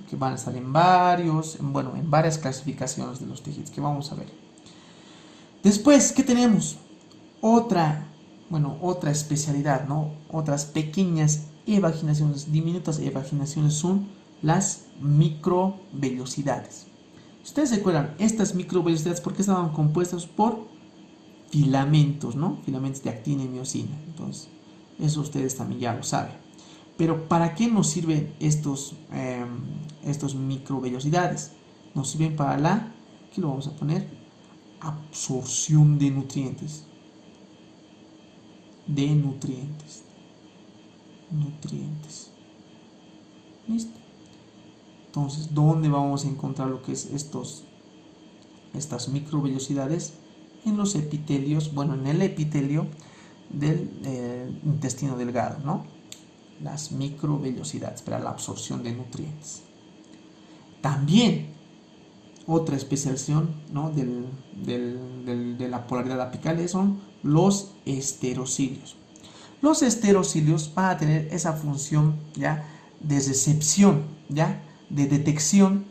que van a estar en varias clasificaciones de los tejidos que vamos a ver. Después, ¿qué tenemos? Otra especialidad, ¿no? Otras pequeñas evaginaciones, diminutas evaginaciones son las microvellosidades. Ustedes recuerdan, estas microvellosidades, ¿por qué estaban compuestas? Por filamentos, ¿no? Filamentos de actina y miosina. Entonces, eso ustedes también ya lo saben. Pero ¿para qué nos sirven estos microvellosidades? Nos sirven para aquí lo vamos a poner, absorción de nutrientes. ¿Listo? Entonces, ¿dónde vamos a encontrar lo que es estas microvellosidades? En los epitelios, en el epitelio del intestino delgado, ¿no? Las microvellosidades para la absorción de nutrientes. También otra especialización, ¿no? de la polaridad apical son los esterocilios. Los esterocilios van a tener esa función ya de recepción, ya de detección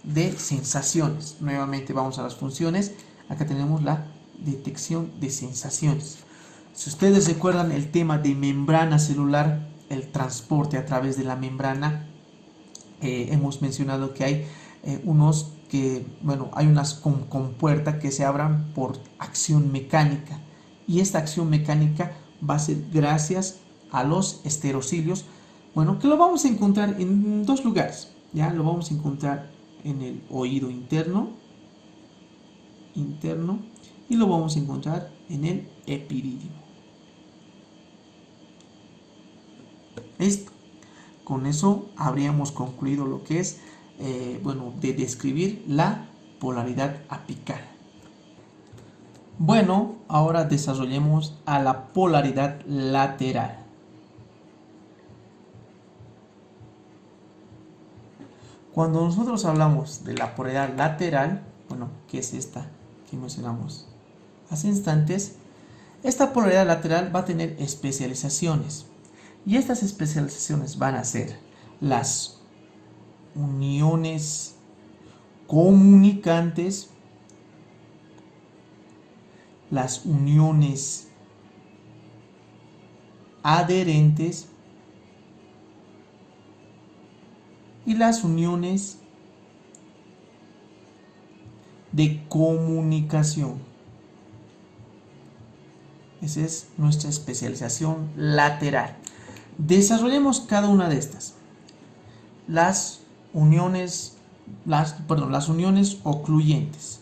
de sensaciones. Nuevamente vamos a las funciones. Acá tenemos la detección de sensaciones. Si ustedes recuerdan el tema de membrana celular, el transporte a través de la membrana, hemos mencionado que hay hay unas compuertas que se abran por acción mecánica, y esta acción mecánica va a ser gracias a los esterocilios, que lo vamos a encontrar en dos lugares. Ya lo vamos a encontrar en el oído interno, y lo vamos a encontrar en el epidídimo. Listo. Con eso habríamos concluido lo que es de describir la polaridad apical. Ahora desarrollemos a la polaridad lateral. Cuando nosotros hablamos de la polaridad lateral, que es esta que mencionamos hace instantes, esta polaridad lateral va a tener especializaciones, y estas especializaciones van a ser las uniones comunicantes, las uniones adherentes y las uniones de comunicación. Esa es nuestra especialización lateral. Desarrollemos cada una de estas. Las uniones ocluyentes.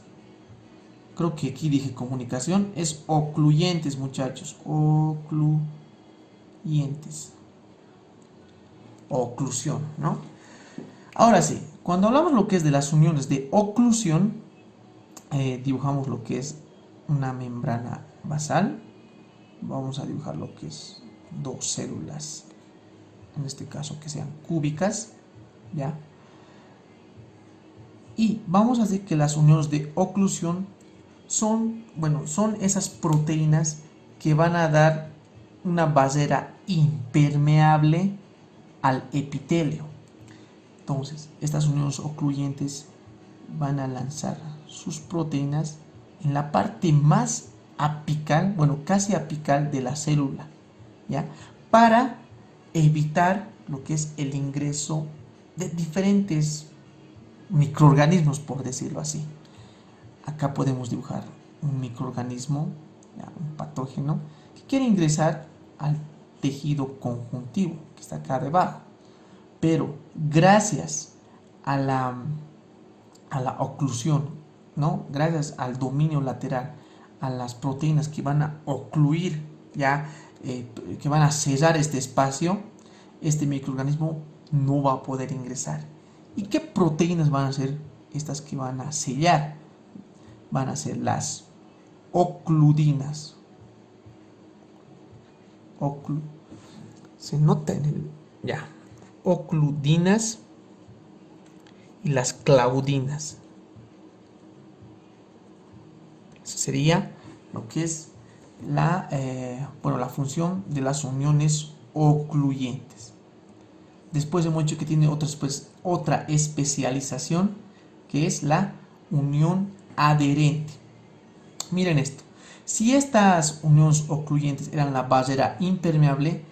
Creo que aquí dije comunicación, es ocluyentes, muchachos. Ocluyentes. Oclusión, ¿no? Ahora sí, cuando hablamos lo que es de las uniones de oclusión, dibujamos lo que es una membrana basal. Vamos a dibujar lo que es dos células, en este caso que sean cúbicas, ¿ya? Y vamos a decir que las uniones de oclusión son esas proteínas que van a dar una barrera impermeable al epitelio. Entonces, estas uniones ocluyentes van a lanzar sus proteínas en la parte más apical, casi apical de la célula, ¿ya? Para evitar lo que es el ingreso de diferentes microorganismos, por decirlo así. Acá podemos dibujar un microorganismo, un patógeno, que quiere ingresar al tejido conjuntivo, que está acá debajo. Pero gracias a la oclusión, ¿no? Gracias al dominio lateral, a las proteínas que van a ocluir, que van a sellar este espacio, este microorganismo no va a poder ingresar. ¿Y qué proteínas van a ser estas que van a sellar? Van a ser las ocludinas. Se nota en el... Ocludinas y las claudinas. Eso sería lo que es la función de las uniones ocluyentes. Después hemos dicho que tiene otra especialización, que es la unión adherente. Miren esto. Si estas uniones ocluyentes eran la barrera impermeable,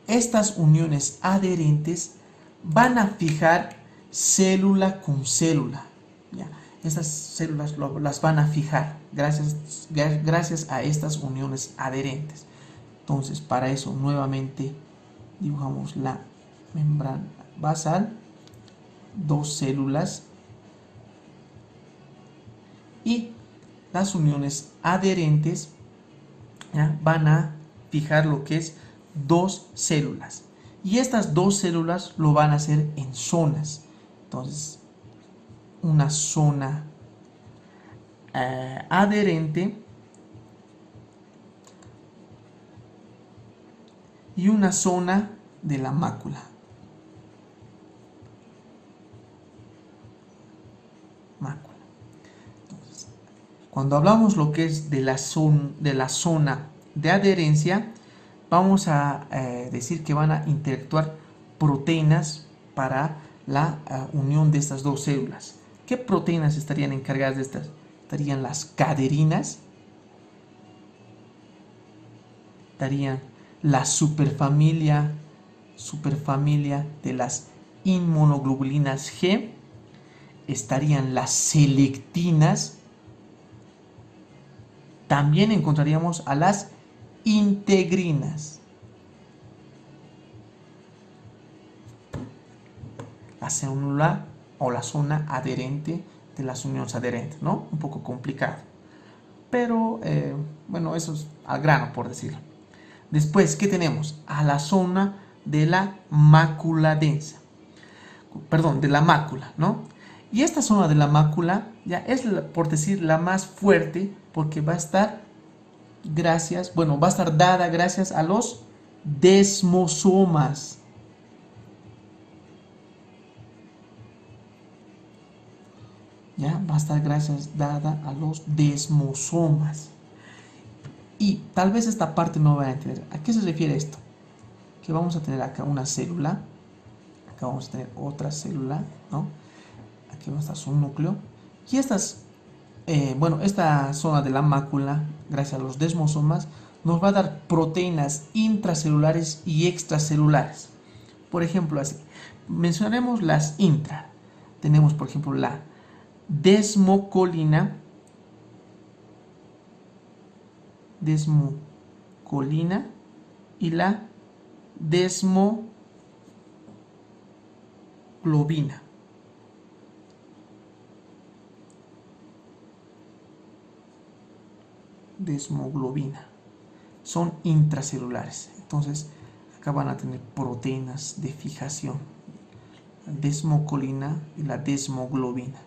estas uniones adherentes van a fijar célula con célula. ¿Ya? Estas células las van a fijar gracias a estas uniones adherentes. Entonces, para eso nuevamente dibujamos la membrana basal, dos células, y las uniones adherentes van a fijar lo que es dos células, y estas dos células lo van a hacer en zonas. Entonces, una zona adherente y una zona de la mácula. Entonces, cuando hablamos lo que es de la zona de adherencia, vamos a decir que van a interactuar proteínas para la unión de estas dos células. ¿Qué proteínas estarían encargadas de estas? Estarían las caderinas, estarían la superfamilia de las inmunoglobulinas G, estarían las selectinas, también encontraríamos a las integrinas. La célula o la zona adherente de las uniones adherentes, ¿no? Un poco complicado, pero eso es al grano, por decirlo. Después, ¿qué tenemos? A la zona de la mácula densa, de la mácula, ¿no? Y esta zona de la mácula ya es, por decir, la más fuerte, porque va a estar dada gracias a los desmosomas. Ya va a estar dada a los desmosomas. Y tal vez esta parte no van a entender. ¿A qué se refiere esto? Que vamos a tener acá una célula, acá vamos a tener otra célula, ¿no? Aquí va a estar su núcleo. Y esta zona de la mácula, gracias a los desmosomas, nos va a dar proteínas intracelulares y extracelulares. Por ejemplo, así, mencionaremos las intra. Tenemos, por ejemplo, la desmocolina desmocolina y la desmoglobina. Desmoglobina. Son intracelulares. Entonces, acá van a tener proteínas de fijación. La desmocolina y la desmoglobina.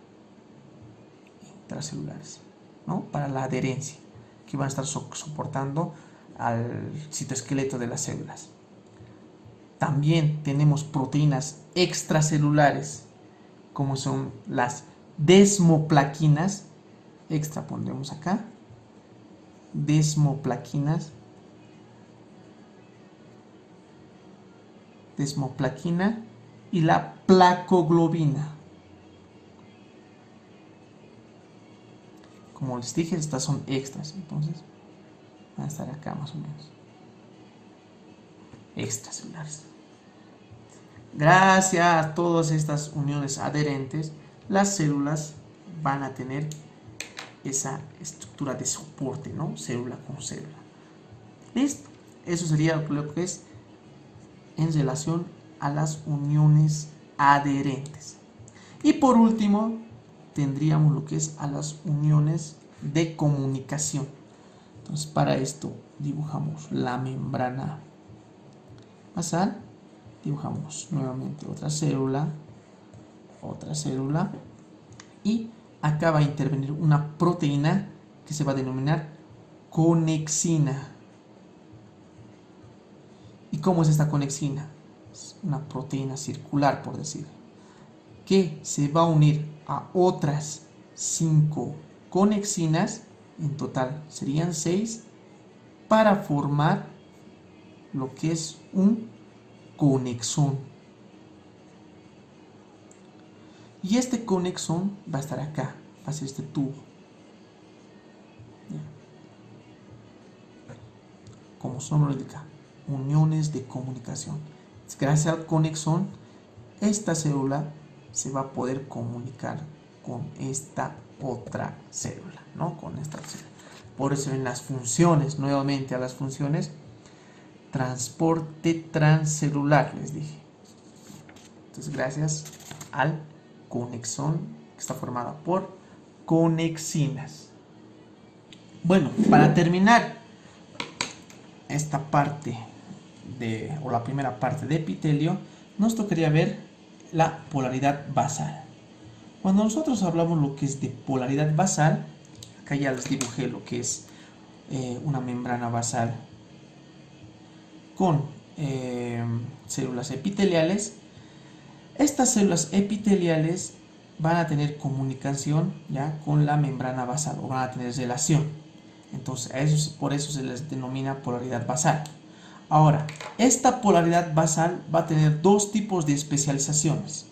Intracelulares, ¿no? Para la adherencia, que van a estar soportando al citoesqueleto de las células. También tenemos proteínas extracelulares, como son las desmoplaquinas. Extra pondremos acá. Desmoplaquinas. Desmoplaquina y la placoglobina. Como les dije, estas son extras, entonces van a estar acá más o menos. Extracelulares. Gracias a todas estas uniones adherentes, las células van a tener esa estructura de soporte, ¿no? Célula con célula. ¿Listo? Eso sería lo que es en relación a las uniones adherentes. Y por último, tendríamos lo que es a las uniones de comunicación. Entonces, para esto dibujamos la membrana basal, dibujamos nuevamente otra célula, y acá va a intervenir una proteína que se va a denominar conexina. ¿Y cómo es esta conexina? Es una proteína circular, por decir, que se va a unir a otras 5 conexinas, en total serían 6, para formar lo que es un conexón. Y este conexón va a estar acá, va a ser este tubo. Como su nombre lo indica, uniones de comunicación. Gracias al conexón, esta célula se va a poder comunicar con esta otra célula, ¿no? Con esta célula. Por eso en las funciones, nuevamente a las funciones, transporte transcelular, les dije. Entonces, gracias al conexón que está formada por conexinas. Bueno, para terminar esta parte o la primera parte de epitelio, nos tocaría ver la polaridad basal. Cuando nosotros hablamos lo que es de polaridad basal, acá ya les dibujé lo que es una membrana basal con células epiteliales. Estas células epiteliales van a tener comunicación ya con la membrana basal, o van a tener relación. Entonces, por eso se les denomina polaridad basal. Ahora, esta polaridad basal va a tener dos tipos de especializaciones: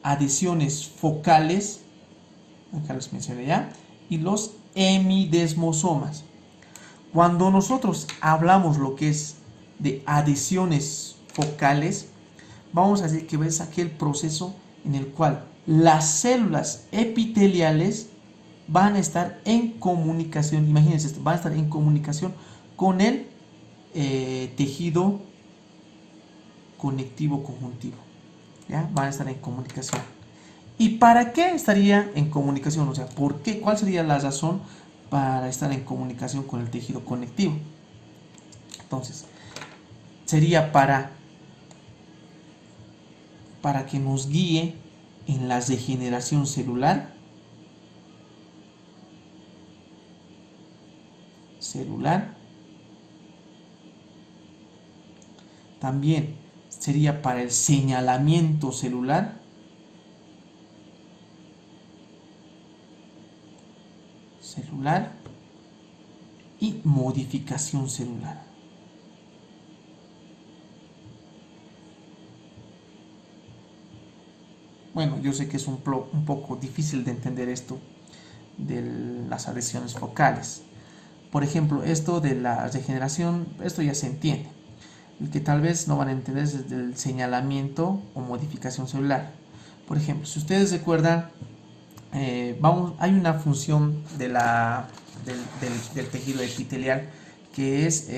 adhesiones focales, acá les mencioné ya, y los hemidesmosomas. Cuando nosotros hablamos lo que es de adhesiones focales, vamos a decir que es aquel proceso en el cual las células epiteliales van a estar en comunicación, imagínense esto, van a estar en comunicación con el tejido conectivo conjuntivo, ¿ya? Van a estar en comunicación. ¿Y para qué estaría en comunicación? O sea, ¿por qué? ¿Cuál sería la razón para estar en comunicación con el tejido conectivo? Entonces, sería para que nos guíe en la regeneración celular, también sería para el señalamiento celular, y modificación celular. Bueno, yo sé que es un poco difícil de entender esto de las adhesiones focales. Por ejemplo, esto de la regeneración, esto ya se entiende. El que tal vez no van a entender es el señalamiento o modificación celular. Por ejemplo, si ustedes recuerdan, hay una función de la del tejido epitelial, que es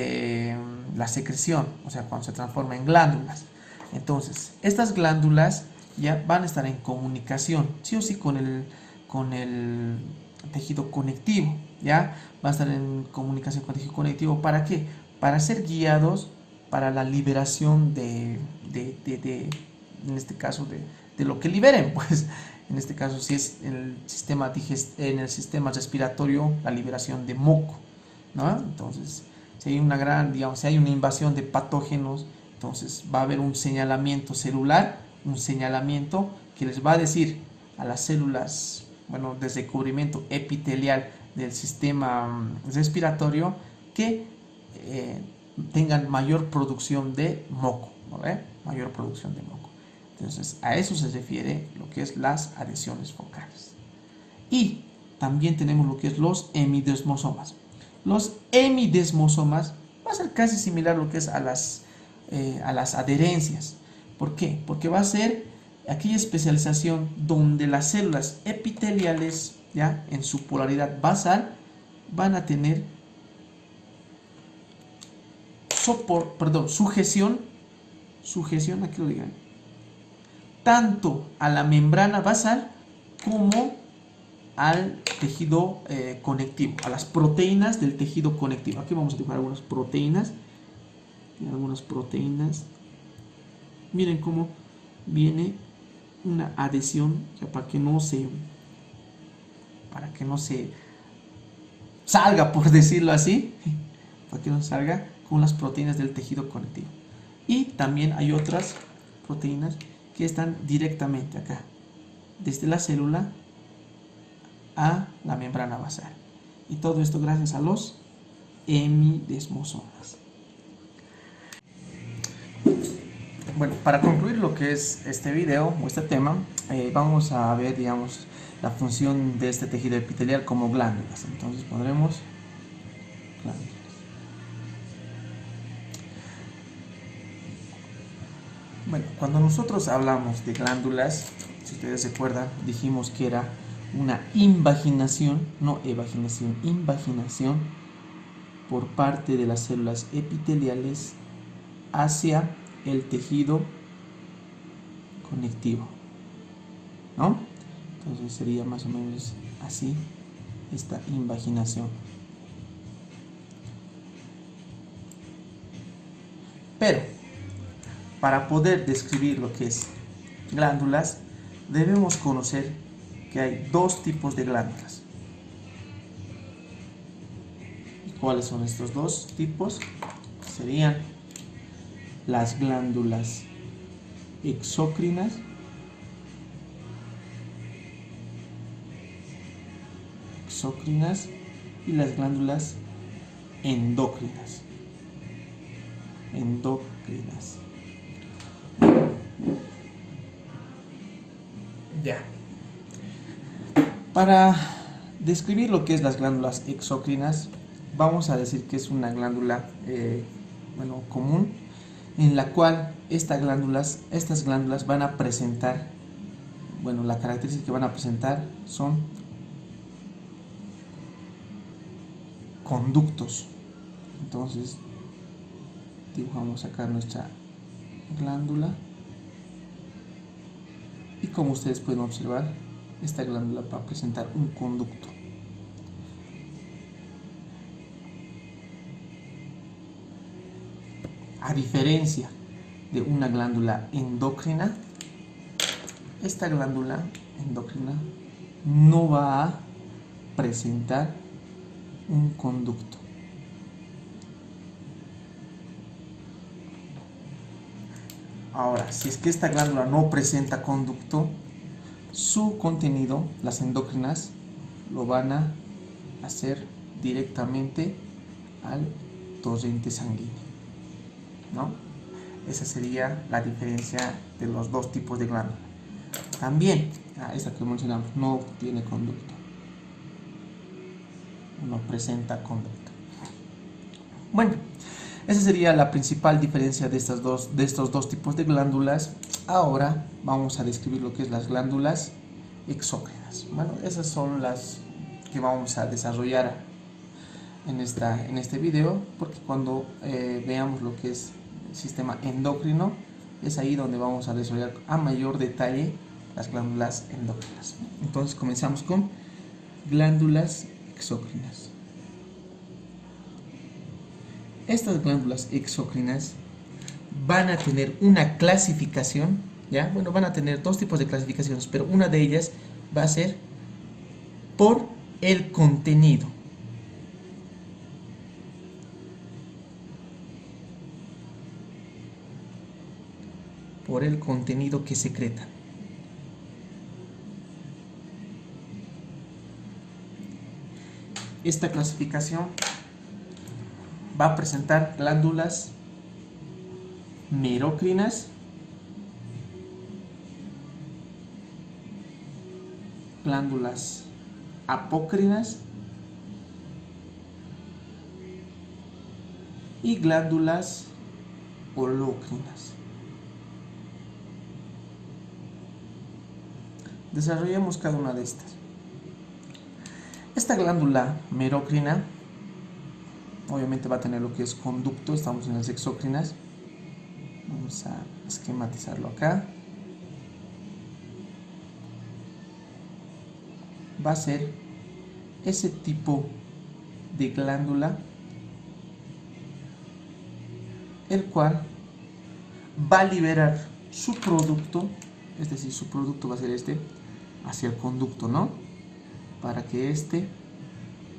la secreción, o sea, cuando se transforma en glándulas. Entonces, estas glándulas ya van a estar en comunicación, sí o sí, con el tejido conectivo, ¿ya? Va a estar en comunicación con el tejido conectivo. ¿Para qué? Para ser guiados para la liberación en este caso, de lo que liberen, pues. En este caso, si es en el sistema respiratorio, la liberación de moco, ¿no? Entonces, si hay si hay una invasión de patógenos, entonces va a haber un señalamiento celular, un señalamiento que les va a decir a las células, bueno, desde cubrimiento epitelial del sistema respiratorio, que tengan mayor producción de moco, ¿vale? Mayor producción de moco. Entonces, a eso se refiere lo que es las adhesiones focales. Y también tenemos lo que es los hemidesmosomas. Los hemidesmosomas va a ser casi similar a lo que es a las adherencias. ¿Por qué? Porque va a ser aquella especialización donde las células epiteliales, ya en su polaridad basal, van a tener sujeción, aquí lo digan, tanto a la membrana basal como al tejido conectivo, a las proteínas del tejido conectivo. Aquí vamos a dibujar algunas proteínas. Miren cómo viene una adhesión, o sea, para que no se salga, por decirlo así, para que no salga con las proteínas del tejido conectivo. Y también hay otras proteínas que están directamente acá, desde la célula a la membrana basal. Y todo esto gracias a los hemidesmosomas. Bueno, para concluir lo que es este video o este tema, vamos a ver, digamos, la función de este tejido epitelial como glándulas. Entonces pondremos glándulas. Bueno, cuando nosotros hablamos de glándulas, si ustedes recuerdan, dijimos que era una invaginación, no evaginación, invaginación por parte de las células epiteliales hacia el tejido conectivo, ¿no? Entonces sería más o menos así esta invaginación. Pero para poder describir lo que es glándulas, debemos conocer que hay dos tipos de glándulas. ¿Y cuáles son estos dos tipos? Serían las glándulas exócrinas y las glándulas endócrinas. Ya. Para describir lo que es las glándulas exócrinas, vamos a decir que es una glándula común, en la cual estas glándulas van a presentar, la característica que van a presentar son conductos. Entonces dibujamos acá nuestra glándula y como ustedes pueden observar, esta glándula va a presentar un conducto. A diferencia de una glándula endocrina, esta glándula endocrina no va a presentar un conducto. Ahora, si es que esta glándula no presenta conducto, su contenido, las endócrinas, lo van a hacer directamente al torrente sanguíneo, ¿no? Esa sería la diferencia de los dos tipos de glándula. También, esta que mencionamos, no tiene conducto, no presenta conducto. Bueno, esa sería la principal diferencia de estos dos tipos de glándulas. Ahora vamos a describir lo que es las glándulas exócrinas. Bueno, esas son las que vamos a desarrollar en este video, porque cuando veamos lo que es el sistema endocrino, es ahí donde vamos a desarrollar a mayor detalle las glándulas endócrinas. Entonces comenzamos con glándulas exócrinas. Estas glándulas exócrinas van a tener una clasificación, ¿ya? Bueno, van a tener dos tipos de clasificaciones, pero una de ellas va a ser por el contenido. Por el contenido que secretan. Esta clasificación va a presentar glándulas merocrinas, glándulas apócrinas y glándulas holócrinas. Desarrollemos cada una de estas. Esta glándula merocrina obviamente va a tener lo que es conducto, estamos en las exócrinas. Vamos a esquematizarlo acá. Va a ser ese tipo de glándula el cual va a liberar su producto, es decir, su producto va a ser este, hacia el conducto, ¿no? Para que este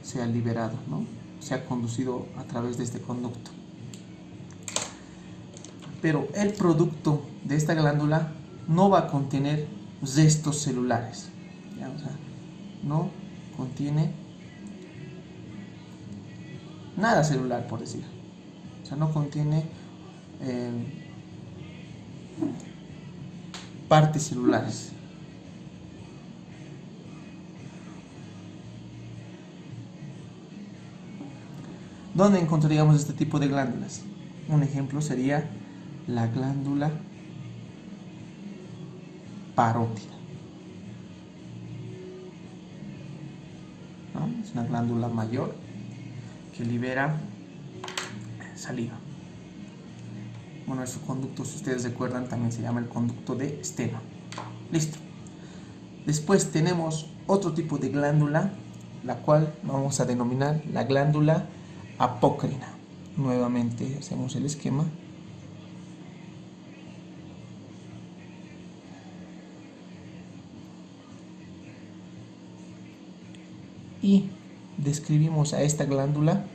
sea liberado, ¿no? Sea conducido a través de este conducto. Pero el producto de esta glándula no va a contener restos celulares, ¿ya? O sea, no contiene nada celular, por decir. O sea, no contiene partes celulares. ¿Dónde encontraríamos este tipo de glándulas? Un ejemplo sería la glándula parótida, ¿no? Es una glándula mayor que libera saliva. Bueno, ese conducto, si ustedes recuerdan, también se llama el conducto de Steno. Listo. Después tenemos otro tipo de glándula, la cual vamos a denominar la glándula apócrina. Nuevamente hacemos el esquema. Y describimos a esta glándula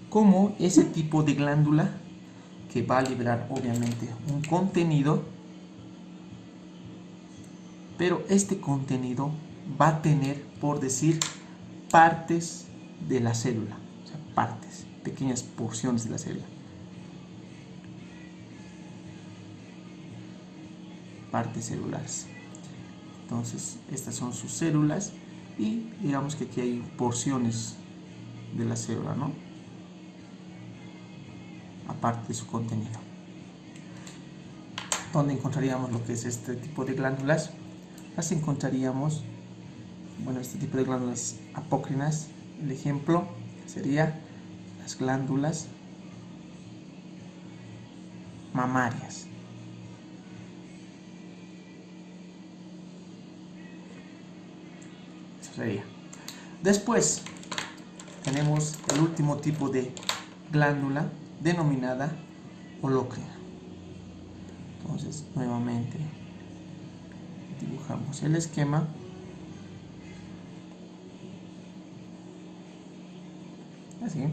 como ese tipo de glándula que va a liberar obviamente un contenido, pero este contenido va a tener, por decir, partes de la célula, o sea, partes, pequeñas porciones de la célula. Partes celulares. Entonces, estas son sus células y digamos que aquí hay porciones de la célula, ¿no? Aparte de su contenido. ¿Dónde encontraríamos lo que es este tipo de glándulas? Las encontraríamos, bueno, este tipo de glándulas apócrinas. El ejemplo sería las glándulas mamarias. Eso sería. Después tenemos el último tipo de glándula denominada holócrina. Entonces, nuevamente dibujamos el esquema. Así.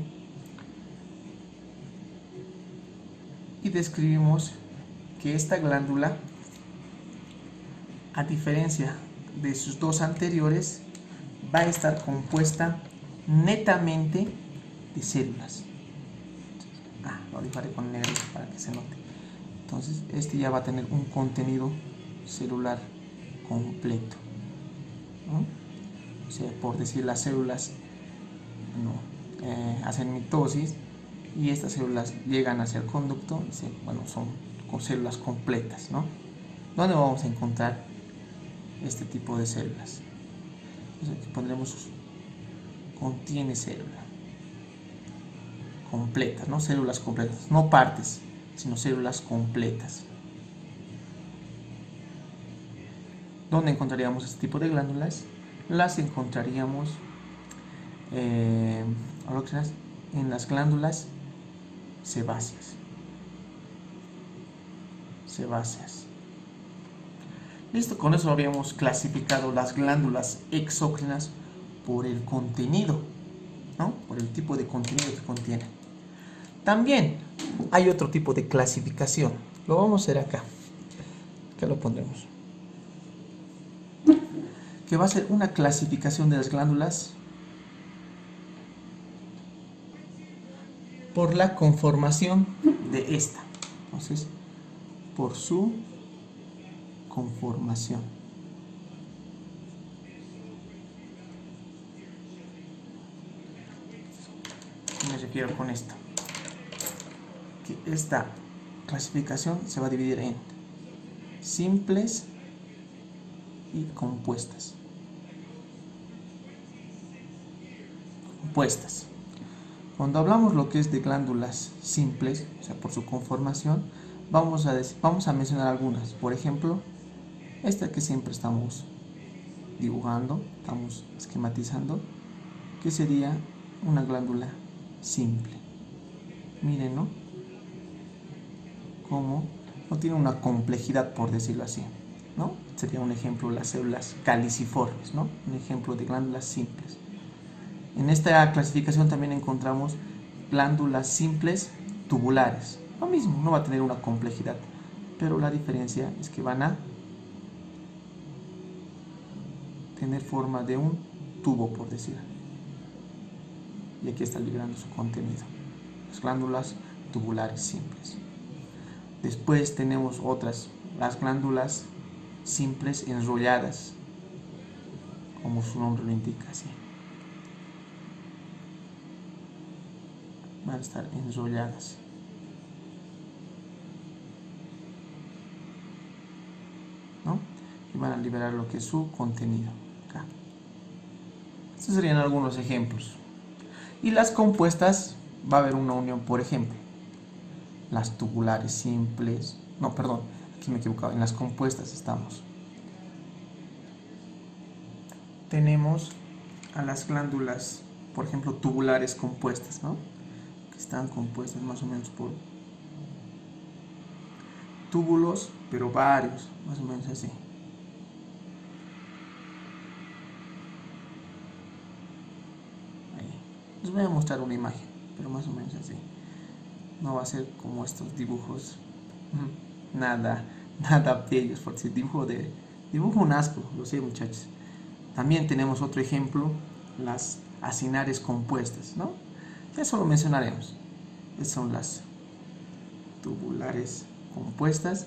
Y describimos que esta glándula, a diferencia de sus dos anteriores, va a estar compuesta netamente de células. Lo dibujaré con negro para que se note. Entonces, este ya va a tener un contenido celular completo, ¿no? O sea, por decir, las células hacen mitosis y estas células llegan hacia el conducto y bueno, son células completas, ¿no? ¿Dónde vamos a encontrar este tipo de células? Entonces aquí pondremos contiene célula. completas, ¿no? Células completas, no partes, sino células completas. ¿Dónde encontraríamos este tipo de glándulas? Las encontraríamos en las glándulas sebáceas. Listo, con eso habríamos clasificado las glándulas exócrinas por el contenido, ¿no? Por el tipo de contenido que contienen. También hay otro tipo de clasificación. Lo vamos a hacer acá. Acá lo pondremos. Que va a ser una clasificación de las glándulas por la conformación de esta. Entonces, por su conformación. ¿Qué me refiero con esto? Que esta clasificación se va a dividir en simples y compuestas. Cuando hablamos lo que es de glándulas simples, o sea, por su conformación, vamos a mencionar algunas. Por ejemplo, esta que siempre estamos dibujando, estamos esquematizando, que sería una glándula simple. Miren, ¿no? Como no tiene una complejidad, por decirlo así, ¿no? Sería un ejemplo las células caliciformes, ¿no? Un ejemplo de glándulas simples. En esta clasificación también encontramos glándulas simples tubulares. Lo mismo, no va a tener una complejidad, pero la diferencia es que van a tener forma de un tubo, por decir. Y aquí está liberando su contenido. Las glándulas tubulares simples. Después tenemos otras, las glándulas simples enrolladas, como su nombre lo indica, así. Van a estar enrolladas. ¿No? Y van a liberar lo que es su contenido. Acá. Estos serían algunos ejemplos. Y las compuestas, va a haber una unión, por ejemplo, las tubulares simples. No, perdón, aquí me he equivocado. En las compuestas estamos. Tenemos a las glándulas, por ejemplo, tubulares compuestas, ¿no? Que están compuestas más o menos por túbulos, pero varios, más o menos así. Ahí. Les voy a mostrar una imagen, pero más o menos así. No va a ser como estos dibujos, nada bellos, porque dibujo un asco, lo sé, muchachos. También tenemos otro ejemplo, las acinares compuestas, ¿no? Eso lo mencionaremos. Estas son las tubulares compuestas.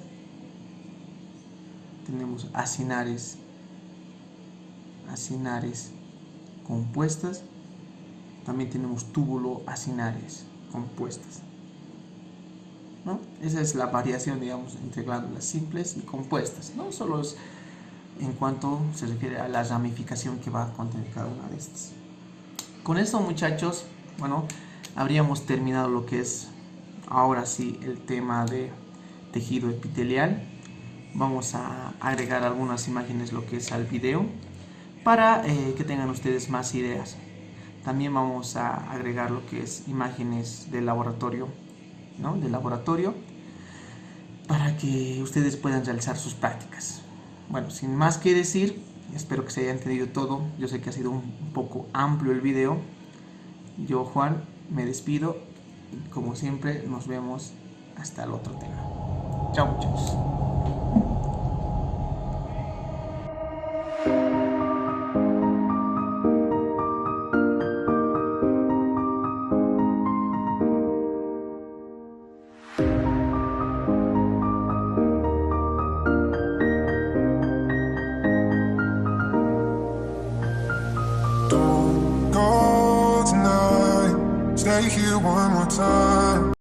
Tenemos acinares compuestas. También tenemos túbulo-acinares compuestas, ¿no? Esa es la variación, digamos, entre glándulas simples y compuestas, no solo es en cuanto se refiere a la ramificación que va a contener cada una de estas. Con esto, muchachos, bueno, habríamos terminado lo que es ahora sí el tema de tejido epitelial. Vamos a agregar algunas imágenes lo que es al video para que tengan ustedes más ideas. También vamos a agregar lo que es imágenes del laboratorio, ¿no? Del laboratorio, para que ustedes puedan realizar sus prácticas. Bueno, sin más que decir, espero que se haya entendido todo. Yo sé que ha sido un poco amplio el video. Yo, Juan, me despido. Como siempre, nos vemos hasta el otro tema. Chao, muchachos. Don't go tonight. Stay here one more time.